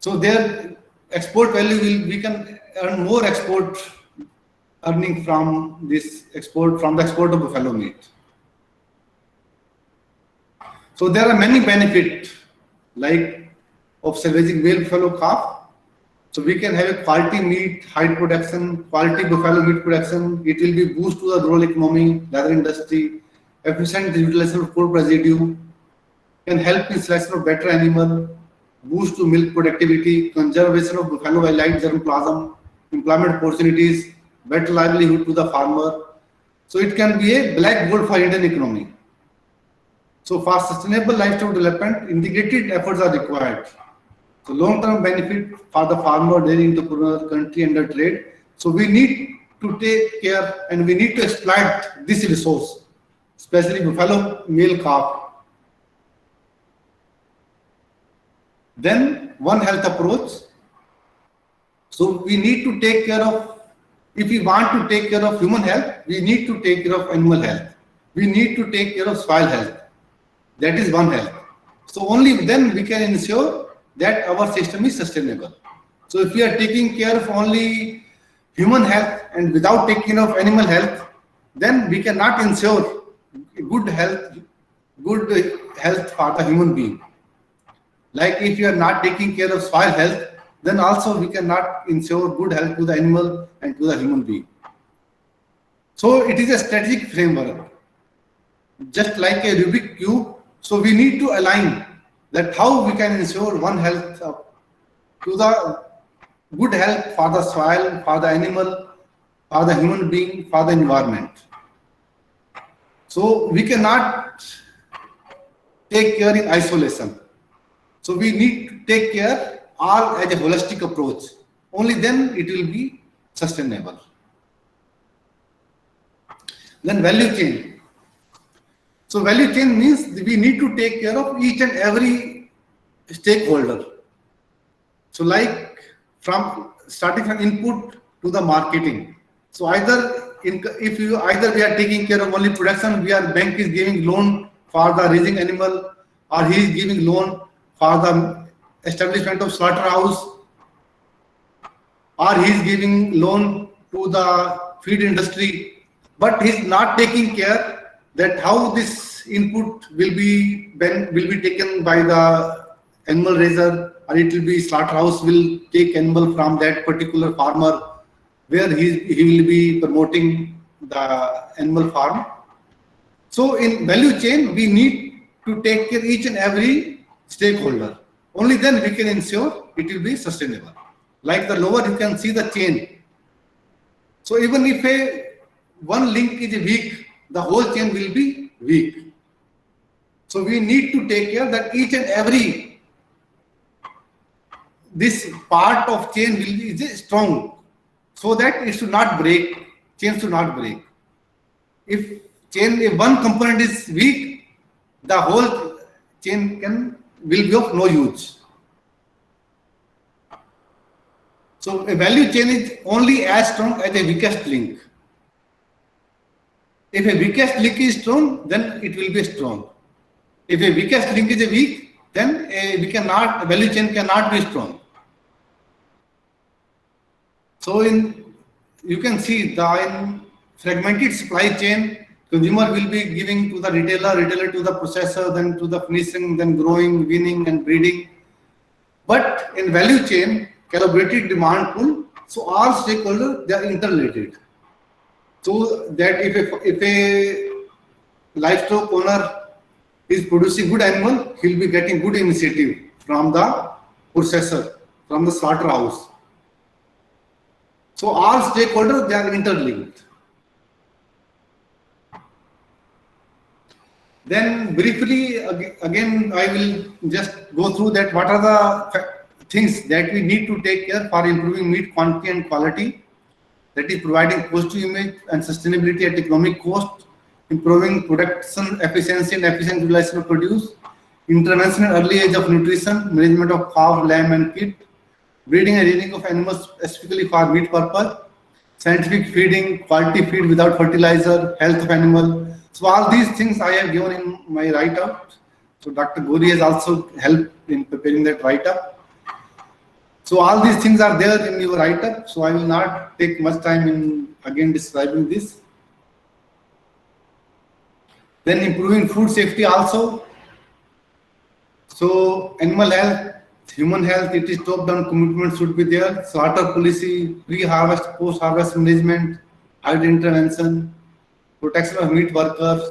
So their export value we can earn more export earning from this export, from the export of buffalo meat. So there are many benefits like of salvaging male buffalo calf. So we can have a quality meat, hide production, quality buffalo meat production. It will be boost to the rural economy, leather industry, efficient utilization of food residue, can help in selection of better animal, boost to milk productivity, conservation of buffalo wildlife germplasm, employment opportunities, better livelihood to the farmer. So it can be a black gold for Indian economy. So for sustainable livestock development, integrated efforts are required. So long-term benefit for the farmer, dairy entrepreneur, country and the trade. So we need to take care and we need to exploit this resource, especially buffalo male calf. Then One Health approach. So we need to take care of, if we want to take care of human health, we need to take care of animal health. We need to take care of soil health. That is One Health. So only then we can ensure that our system is sustainable. So if we are taking care of only human health and without taking care of animal health, then we cannot ensure good health for the human being. Like if you are not taking care of soil health, then also we cannot ensure good health to the animal and to the human being. So it is a strategic framework, just like a Rubik cube. So we need to align that how we can ensure One Health to the good health for the soil, for the animal, for the human being, for the environment. So we cannot take care in isolation. So we need to take care all as a holistic approach. Only then it will be sustainable. Then value chain. So value chain means we need to take care of each and every stakeholder. So like starting from input to the marketing. So either if you either we are taking care of only production, bank is giving loan for the raising animal, or he is giving loan for the establishment of slaughterhouse, or he is giving loan to the feed industry, but he is not taking care that how this input will be taken by the animal raiser, or it will be slaughterhouse will take animal from that particular farmer where he will be promoting the animal farm. So in value chain, we need to take care each and every stakeholder. Only then we can ensure it will be sustainable. Like the lower, you can see the chain. So even if one link is weak, the whole chain will be weak. So we need to take care that each and every this part of chain will be strong, so that it should not break. Chain should not break. If one component is weak, the whole chain will be of no use. So a value chain is only as strong as a weakest link. If a weakest link is strong, then it will be strong. If a weakest link is weak, then a value chain cannot be strong. So you can see in fragmented supply chain, consumer will be giving to the retailer to the processor, then to the finishing, then growing, weaning and breeding. But in value chain, calibrated demand pool, so all stakeholders, they are interrelated. So that if a livestock owner is producing good animal, he will be getting good initiative from the processor, from the slaughterhouse. So all stakeholders, they are interlinked. Then briefly, again, I will just go through that what are the things that we need to take care for improving meat quantity and quality. That is providing positive image and sustainability at economic cost, improving production efficiency and efficient utilization of produce, intervention at early age of nutrition, management of calf, lamb and kid, breeding and rearing of animals specifically for meat purpose, scientific feeding, quality feed without fertilizer, health of animal. So all these things I have given in my write-up. So Dr. Gori has also helped in preparing that write-up. So all these things are there in your write-up. So I will not take much time in again describing this. Then improving food safety also. So animal health, human health, it is top-down commitment should be there. Slaughter policy, pre-harvest, post-harvest management, hide intervention, protection of meat workers.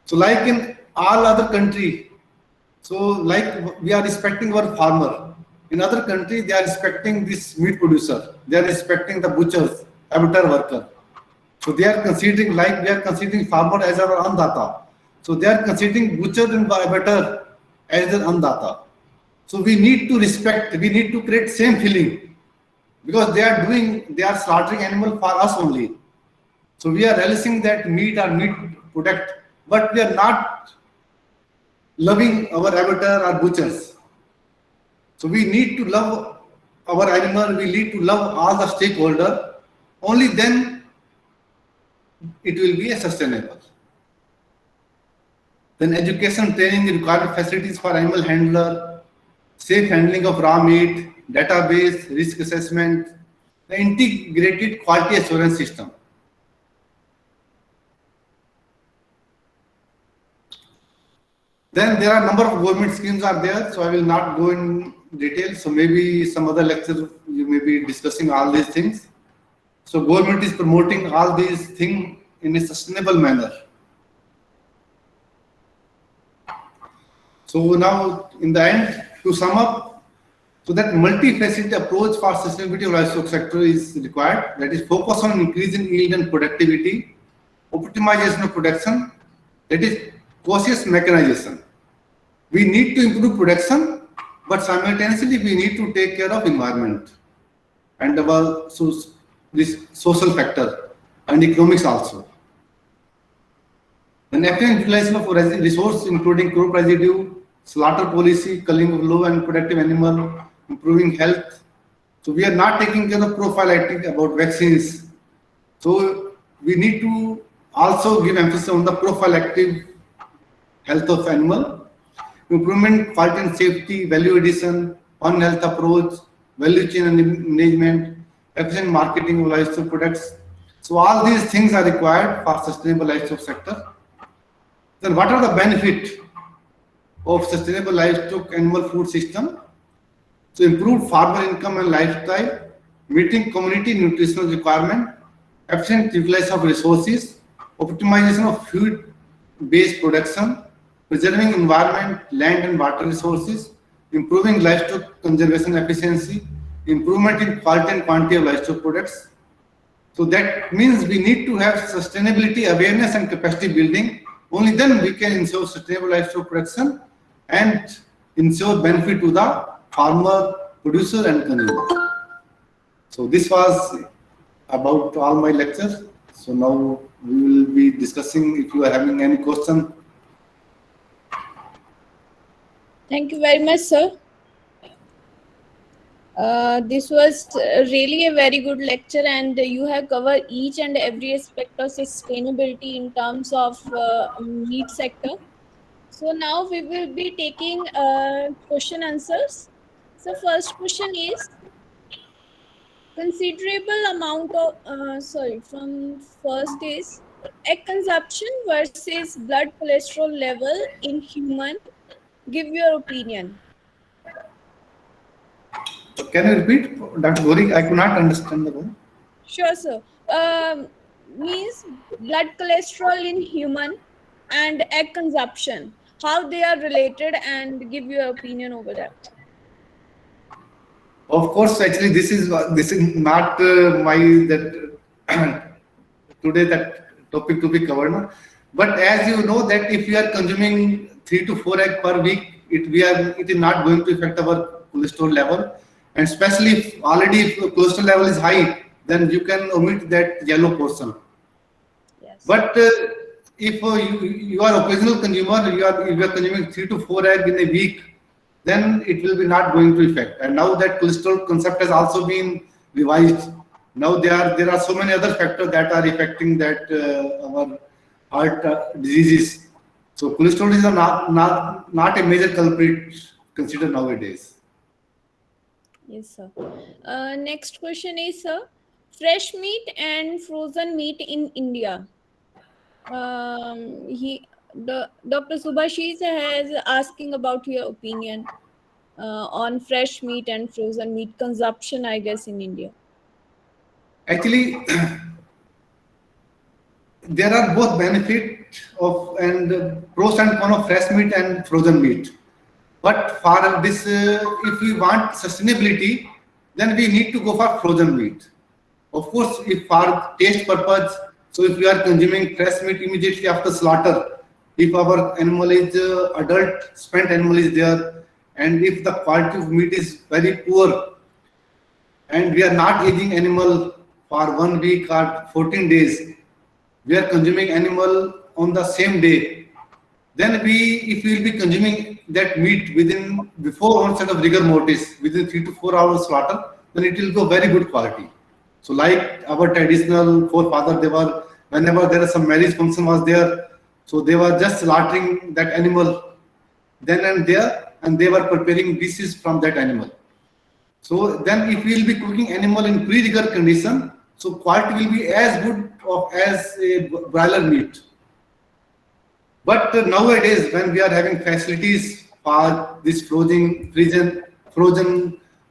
So like in all other country, so like we are respecting our farmer. In other countries, they are respecting this meat producer. They are respecting the butchers, abattoir worker. So they are considering, like we are considering farmer as our annadata. So they are considering butcher and abattoir as their annadata. So we need to respect, we need to create same feeling, because they are slaughtering animal for us only. So we are relishing that meat or meat product, but we are not loving our abattoir or butchers. So we need to love our animal, we need to love all the stakeholders, only then it will be sustainable. Then education, training, required facilities for animal handler, safe handling of raw meat, database, risk assessment, the integrated quality assurance system. Then there are a number of government schemes are there, so I will not go in detail. So maybe some other lecture you may be discussing all these things. So government is promoting all these things in a sustainable manner. So now in the end, to sum up, so that multifaceted approach for sustainability of livestock sector is required. That is focus on increasing yield and productivity, optimization of production, that is cautious mechanization. We need to improve production, but simultaneously we need to take care of environment and this social factor and economics also. Then efficient utilization of resource, including crop residue, slaughter policy, culling of low and productive animal, improving health. So we are not taking care of prophylactic about vaccines. So we need to also give emphasis on the prophylactic health of animal, improvement, quality and safety, value addition, one health approach, value chain and management, efficient marketing of livestock products. So all these things are required for sustainable livestock sector. Then what are the benefits of sustainable livestock animal food system? So improve farmer income and lifestyle, meeting community nutritional requirement, efficient utilization of resources, optimization of food-based production, preserving environment, land and water resources, improving livestock conservation efficiency, improvement in quality and quantity of livestock products. So that means we need to have sustainability awareness and capacity building. Only then we can ensure sustainable livestock production and ensure benefit to the farmer, producer and consumer. So this was about all my lectures. So now we will be discussing if you are having any question. Thank you very much, sir. This was really a very good lecture, and you have covered each and every aspect of sustainability in terms of meat sector. So now we will be taking question answers. So first question is, considerable amount of from first is egg consumption versus blood cholesterol level in human. Give your opinion. Can you repeat, Dr. Gori? I could not understand the word. Sure, sir. Means blood cholesterol in human and egg consumption, how they are related, and give your opinion over that. Of course, actually, this is not my that today that topic to be covered. No? But as you know that if we are consuming 3 to 4 egg per week, it is not going to affect our cholesterol level. And especially if already if cholesterol level is high, then you can omit that yellow portion. Yes. But if you are occasional consumer, you are consuming 3 to 4 egg in a week, then it will be not going to affect. And now that cholesterol concept has also been revised. Now there are so many other factors that are affecting that our heart diseases. So cholesterol is not a major culprit considered nowadays. Yes, sir. Next question is, sir, fresh meat and frozen meat in India. Dr. Subhashish has asking about your opinion on fresh meat and frozen meat consumption, I guess, in India. Actually, there are both benefit of and pros and cons of fresh meat and frozen meat. But for this, if we want sustainability, then we need to go for frozen meat. Of course, if for taste purpose, so if we are consuming fresh meat immediately after slaughter, if our animal is adult, spent animal is there, and if the quality of meat is very poor, and we are not aging animal for 1 week or 14 days, we are consuming animal on the same day, then if we will be consuming that meat before onset of rigor mortis, within 3 to 4 hours slaughter, then it will go very good quality. So like our traditional forefather, whenever there is some marriage function was there, so they were just slaughtering that animal then and there, and they were preparing dishes from that animal. So then if we will be cooking animal in pre-rigor condition, so quality will be as good as a broiler meat. But nowadays, when we are having facilities for this frozen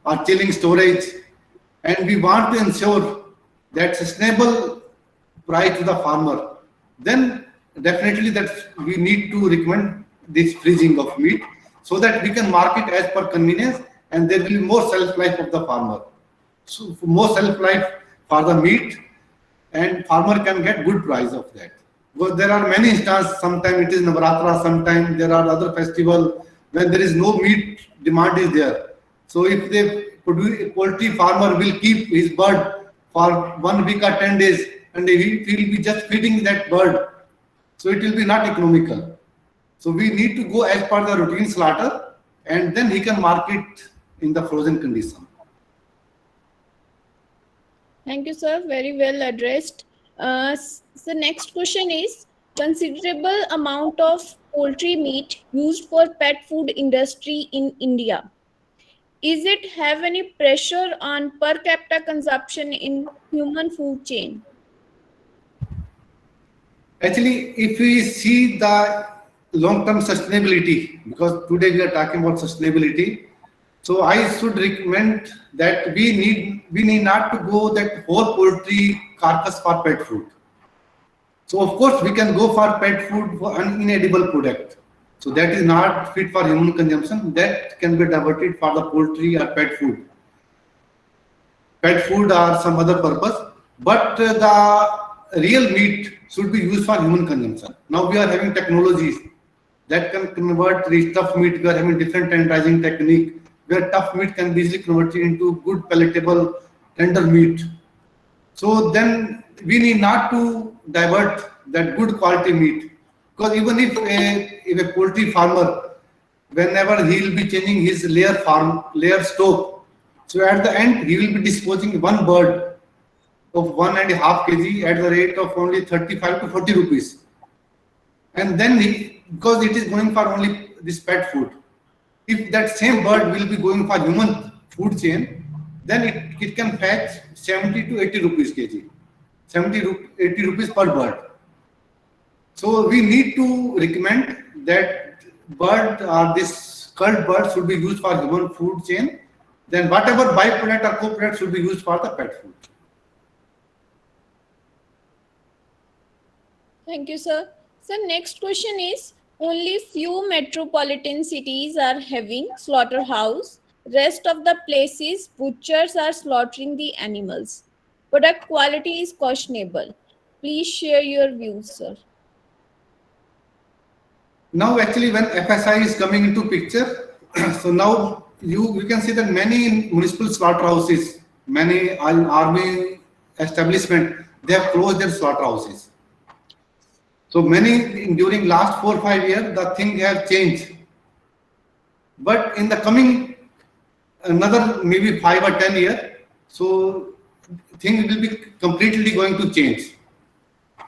or chilling storage, and we want to ensure that sustainable price to the farmer, then definitely that we need to recommend this freezing of meat so that we can market as per convenience, and there will be more shelf life of the farmer. So more shelf life for the meat, and farmer can get good price of that. Because there are many instances, sometimes it is Navratri, sometimes there are other festivals when there is no meat demand is there. So if they produce, a poultry farmer will keep his bird for 1 week or 10 days, and he will be just feeding that bird. So it will be not economical. So we need to go as per the routine slaughter, and then he can market in the frozen condition. Thank you, sir. Very well addressed. So next question is, considerable amount of poultry meat used for pet food industry in India. Is it have any pressure on per capita consumption in human food chain? Actually, if we see the long-term sustainability, because today we are talking about sustainability, so I should recommend that we need not to go that whole poultry carcass for pet food. So of course we can go for pet food for an inedible product. So that is not fit for human consumption. That can be diverted for the poultry or pet food or some other purpose. But the real meat should be used for human consumption. Now we are having technologies that can convert the tough meat. We are having different tenderizing technique where tough meat can be easily converted into good palatable tender meat. So then we need not to divert that good quality meat, because even if a poultry farmer, whenever he will be changing his layer stock, so at the end he will be disposing one bird of 1.5 kg at the rate of only 35 to 40 rupees, and then because it is going for only this pet food, if that same bird will be going for human food chain, then it can fetch 70 to 80 rupees kg, 70 to 80 rupees per bird. So we need to recommend that bird or this culled bird should be used for human food chain. Then whatever byproduct or co-product should be used for the pet food. Thank you, sir. So next question is, only few metropolitan cities are having slaughterhouse. Rest of the places, butchers are slaughtering the animals. Product quality is questionable. Please share your views, sir. Now actually when FSI is coming into picture, so now you can see that many municipal slaughterhouses, many army establishment, they have closed their slaughterhouses. So many during last 4 5 years the thing have changed. But in the coming another maybe 5 or 10 years, so things will be completely going to change.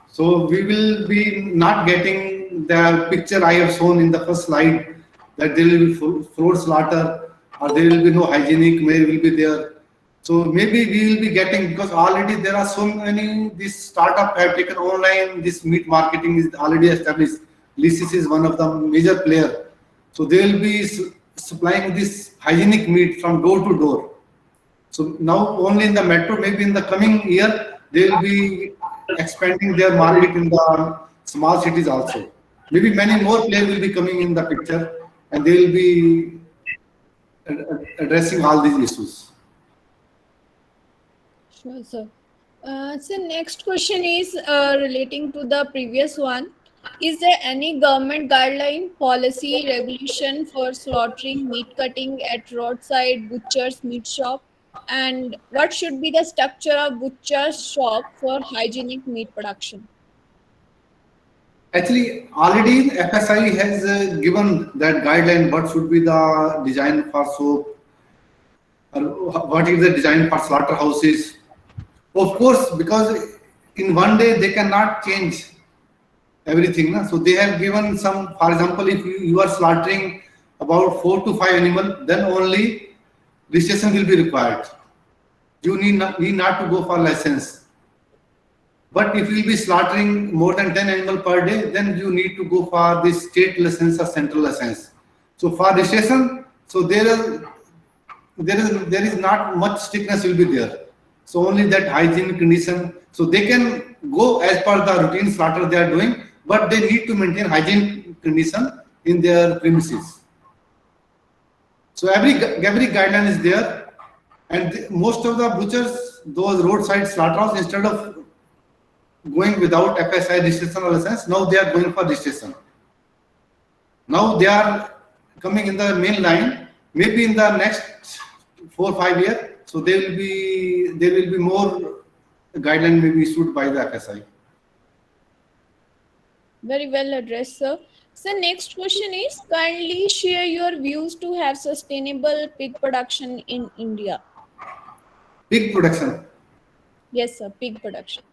So we will be not getting the picture I have shown in the first slide, that there will be floor slaughter or there will be no hygienic may will be there. So maybe we will be getting, because already there are so many, this startup have taken online, this meat marketing is already established. Lysis is one of the major player. So they will be supplying this hygienic meat from door to door. So now only in the metro, maybe in the coming year, they will be expanding their market in the small cities also. Maybe many more players will be coming in the picture, and they will be addressing all these issues. Sure, sir. So next question is relating to the previous one. Is there any government guideline, policy, regulation for slaughtering, meat cutting at roadside butchers, meat shop? And what should be the structure of butcher shop for hygienic meat production? Actually, already FSI has given that guideline. What should be the design for soap, or what is the design for slaughterhouses? Of course, because in one day they cannot change everything. Na? So they have given some, for example, if you are slaughtering about 4 to 5 animals, then only registration will be required. You need not to go for license. But if you will be slaughtering more than 10 animals per day, then you need to go for the state license or central license. So for registration, so there is not much strictness will be there. So only that hygiene condition. So they can go as per the routine slaughter they are doing, but they need to maintain hygiene condition in their premises. So every guideline is there, and most of the butchers, those roadside slaughterhouse, instead of going without FSI registration or license, now they are going for registration. Now they are coming in the main line. Maybe in the next 4 5 years, so there will be more guideline may be issued by the FSI. Very well addressed, sir. So next question is, kindly share your views to have sustainable pig production in India. Pig production. Yes, sir, pig production.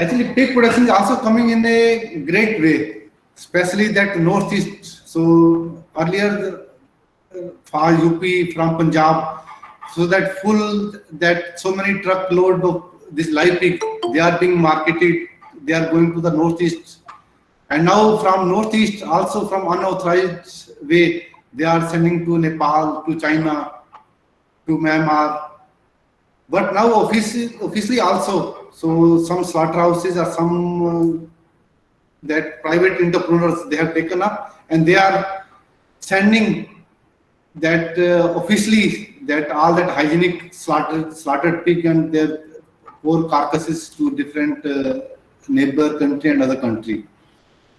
Actually, pig production is also coming in a great way, especially that northeast. So earlier, for UP from Punjab, so that full that so many truckload of this live pig they are being marketed. They are going to the northeast, and now from northeast also from unauthorized way they are sending to Nepal, to China, to Myanmar. But now officially also, so some slaughterhouses or some that private entrepreneurs they have taken up and they are sending that officially that all that hygienic slaughtered pig and their poor carcasses to different neighbor country and other country.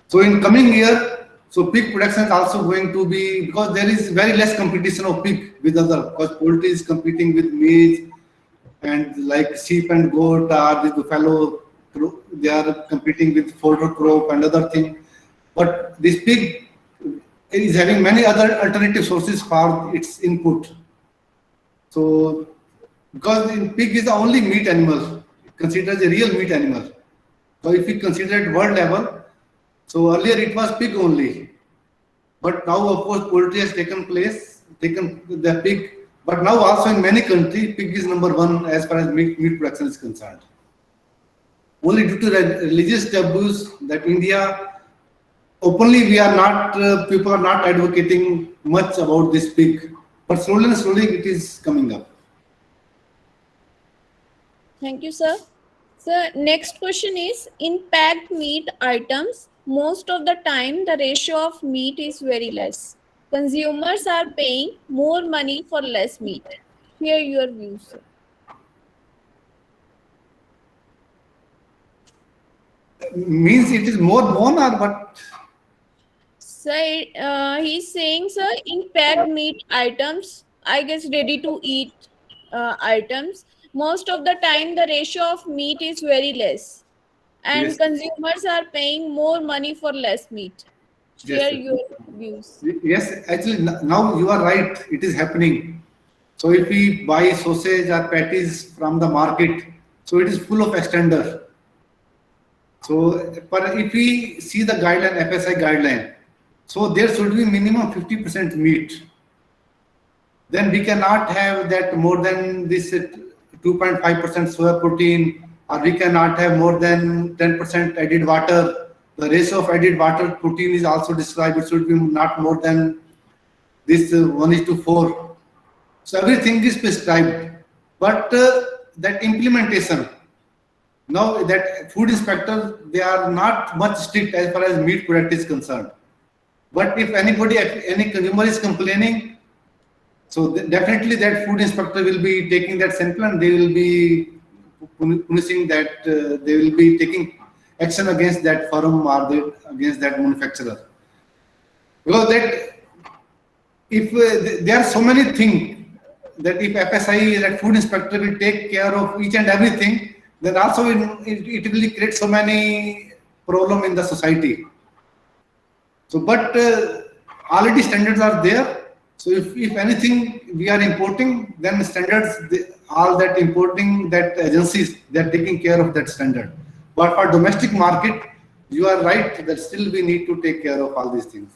So in coming year, so pig production is also going to be because there is very less competition of pig with other because poultry is competing with maize and like sheep and goat or the buffalo, they are competing with fodder crop and other thing. But this pig is having many other alternative sources for its input. So because pig is the only meat animal considered as a real meat animal. So if we consider at world level, so earlier it was pig only, but now of course poultry has taken the pig. But now also in many countries, pig is number one as far as meat production is concerned. Only due to religious taboos that India openly we are not people are not advocating much about this pig, but slowly and slowly it is coming up. Thank you, sir. So next question is, in packed meat items, most of the time the ratio of meat is very less. Consumers are paying more money for less meat. Share your views, sir. Means it is more bone or what? Sir, he's saying, sir, in packed meat items, I guess ready to eat items, most of the time the ratio of meat is very less, and Yes, consumers are paying more money for less meat. yes, Share yes. your views. Yes, actually now you are right. It is happening. So if we buy sausage or patties from the market, so it is full of extender. So, but if we see the guideline, FSI guideline, so there should be minimum 50% meat. Then we cannot have that more than this 2.5% soya protein, or we cannot have more than 10% added water. The ratio of added water protein is also described. It should be not more than this 1:4. So everything is prescribed. But that implementation, now that food inspectors, they are not much strict as far as meat product is concerned. But if any consumer is complaining, so definitely that food inspector will be taking that sample and they will be punishing that, they will be taking action against that firm or against that manufacturer. Because that if there are so many things that if FSI, that food inspector will take care of each and everything, then also it will create so many problem in the society. So, but already standards are there. So if anything we are importing, then standards, all that importing, that agencies, they are taking care of that standard. But for domestic market, you are right that still we need to take care of all these things.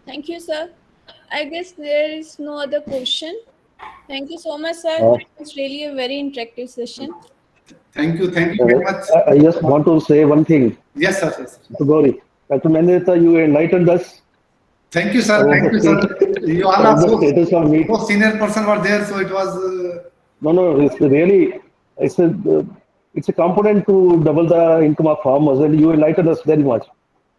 Thank you, sir. I guess there is no other question. Thank you so much, sir. It's really a very interactive session. Thank you very much. I just want to say one thing. Yes, sir. Yes, sir. To Gauri, Dr. Mendiratta, you enlightened us. Thank you, sir. Thank you, sir. You all are so senior person were there, so it was. No, it's really it's a component to double the income of farmers, and you enlightened us very much.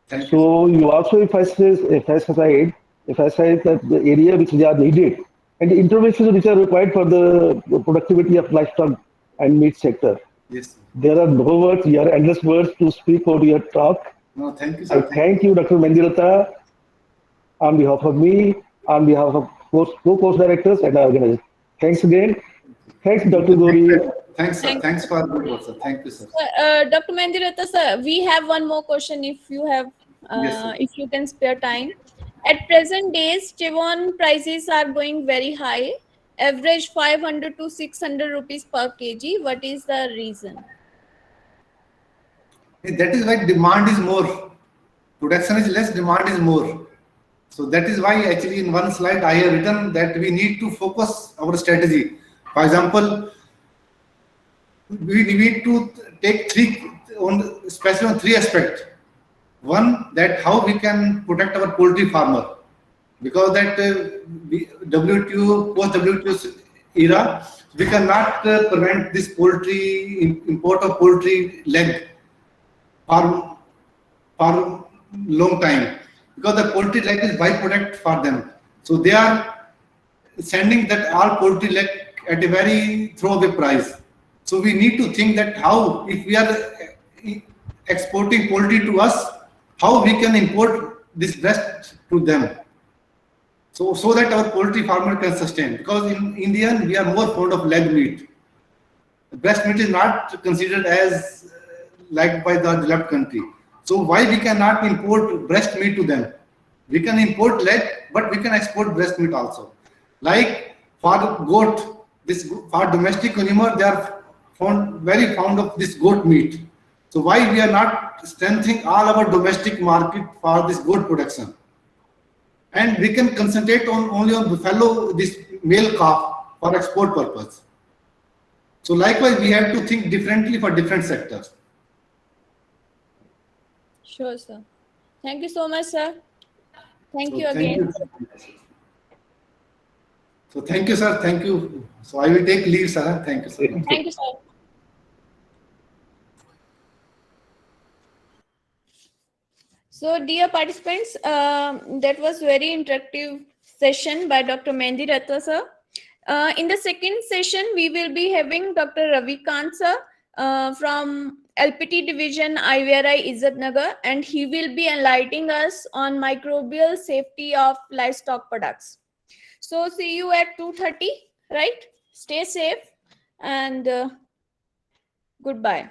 Thank you. So you also emphasize that the area which they are needed and the interventions which are required for the productivity of livestock and meat sector. Yes. There are no words, there are endless words to speak over your talk. No, thank you, sir. I thank you, Dr. Mendiratta, on behalf of me, on behalf of co-course directors and our organizers. Thanks again. Thanks, Dr. Gauri. Thanks, sir. Thanks for good work, sir. Thank you, sir. Dr. Mendiratta, sir, we have one more question if you have, Yes, if you can spare time. At present days, Chivon prices are going very high. average 500 to 600 rupees per kg. What is the reason? That is why demand is more. Production is less, demand is more. So that is why actually in one slide I have written that we need to focus our strategy. For example, we need to take especially on three aspects. One, that how we can protect our poultry farmer, because that WTO, post WTO era, we cannot prevent this poultry import of poultry leg for long time, because the poultry leg is byproduct for them. So they are sending that all poultry leg at a very throwaway price. So we need to think that how, if we are exporting poultry to us, how we can import this breast to them. So that our poultry farmer can sustain. Because in Indian, we are more fond of leg meat. Breast meat is not considered as liked by the developed country. So why we cannot import breast meat to them? We can import leg, but we can export breast meat also. Like for goat, for domestic consumer, they are very fond of this goat meat. So why we are not strengthening all our domestic market for this goat production? And we can concentrate only on buffalo, this male calf for export purpose. So likewise, we have to think differently for different sectors. Sure, sir. Thank you so much, sir. Thank you Thank again. you. So thank you, sir. Thank you. So I will take leave, sir. Thank you so much. Thank you, sir. So, dear participants, that was very interactive session by Dr. Mendiratta, sir. In the second session, we will be having Dr. Ravikant, sir, from LPT division IVRI Izatnagar, and he will be enlightening us on microbial safety of livestock products. So see you at 2:30, right? Stay safe and goodbye.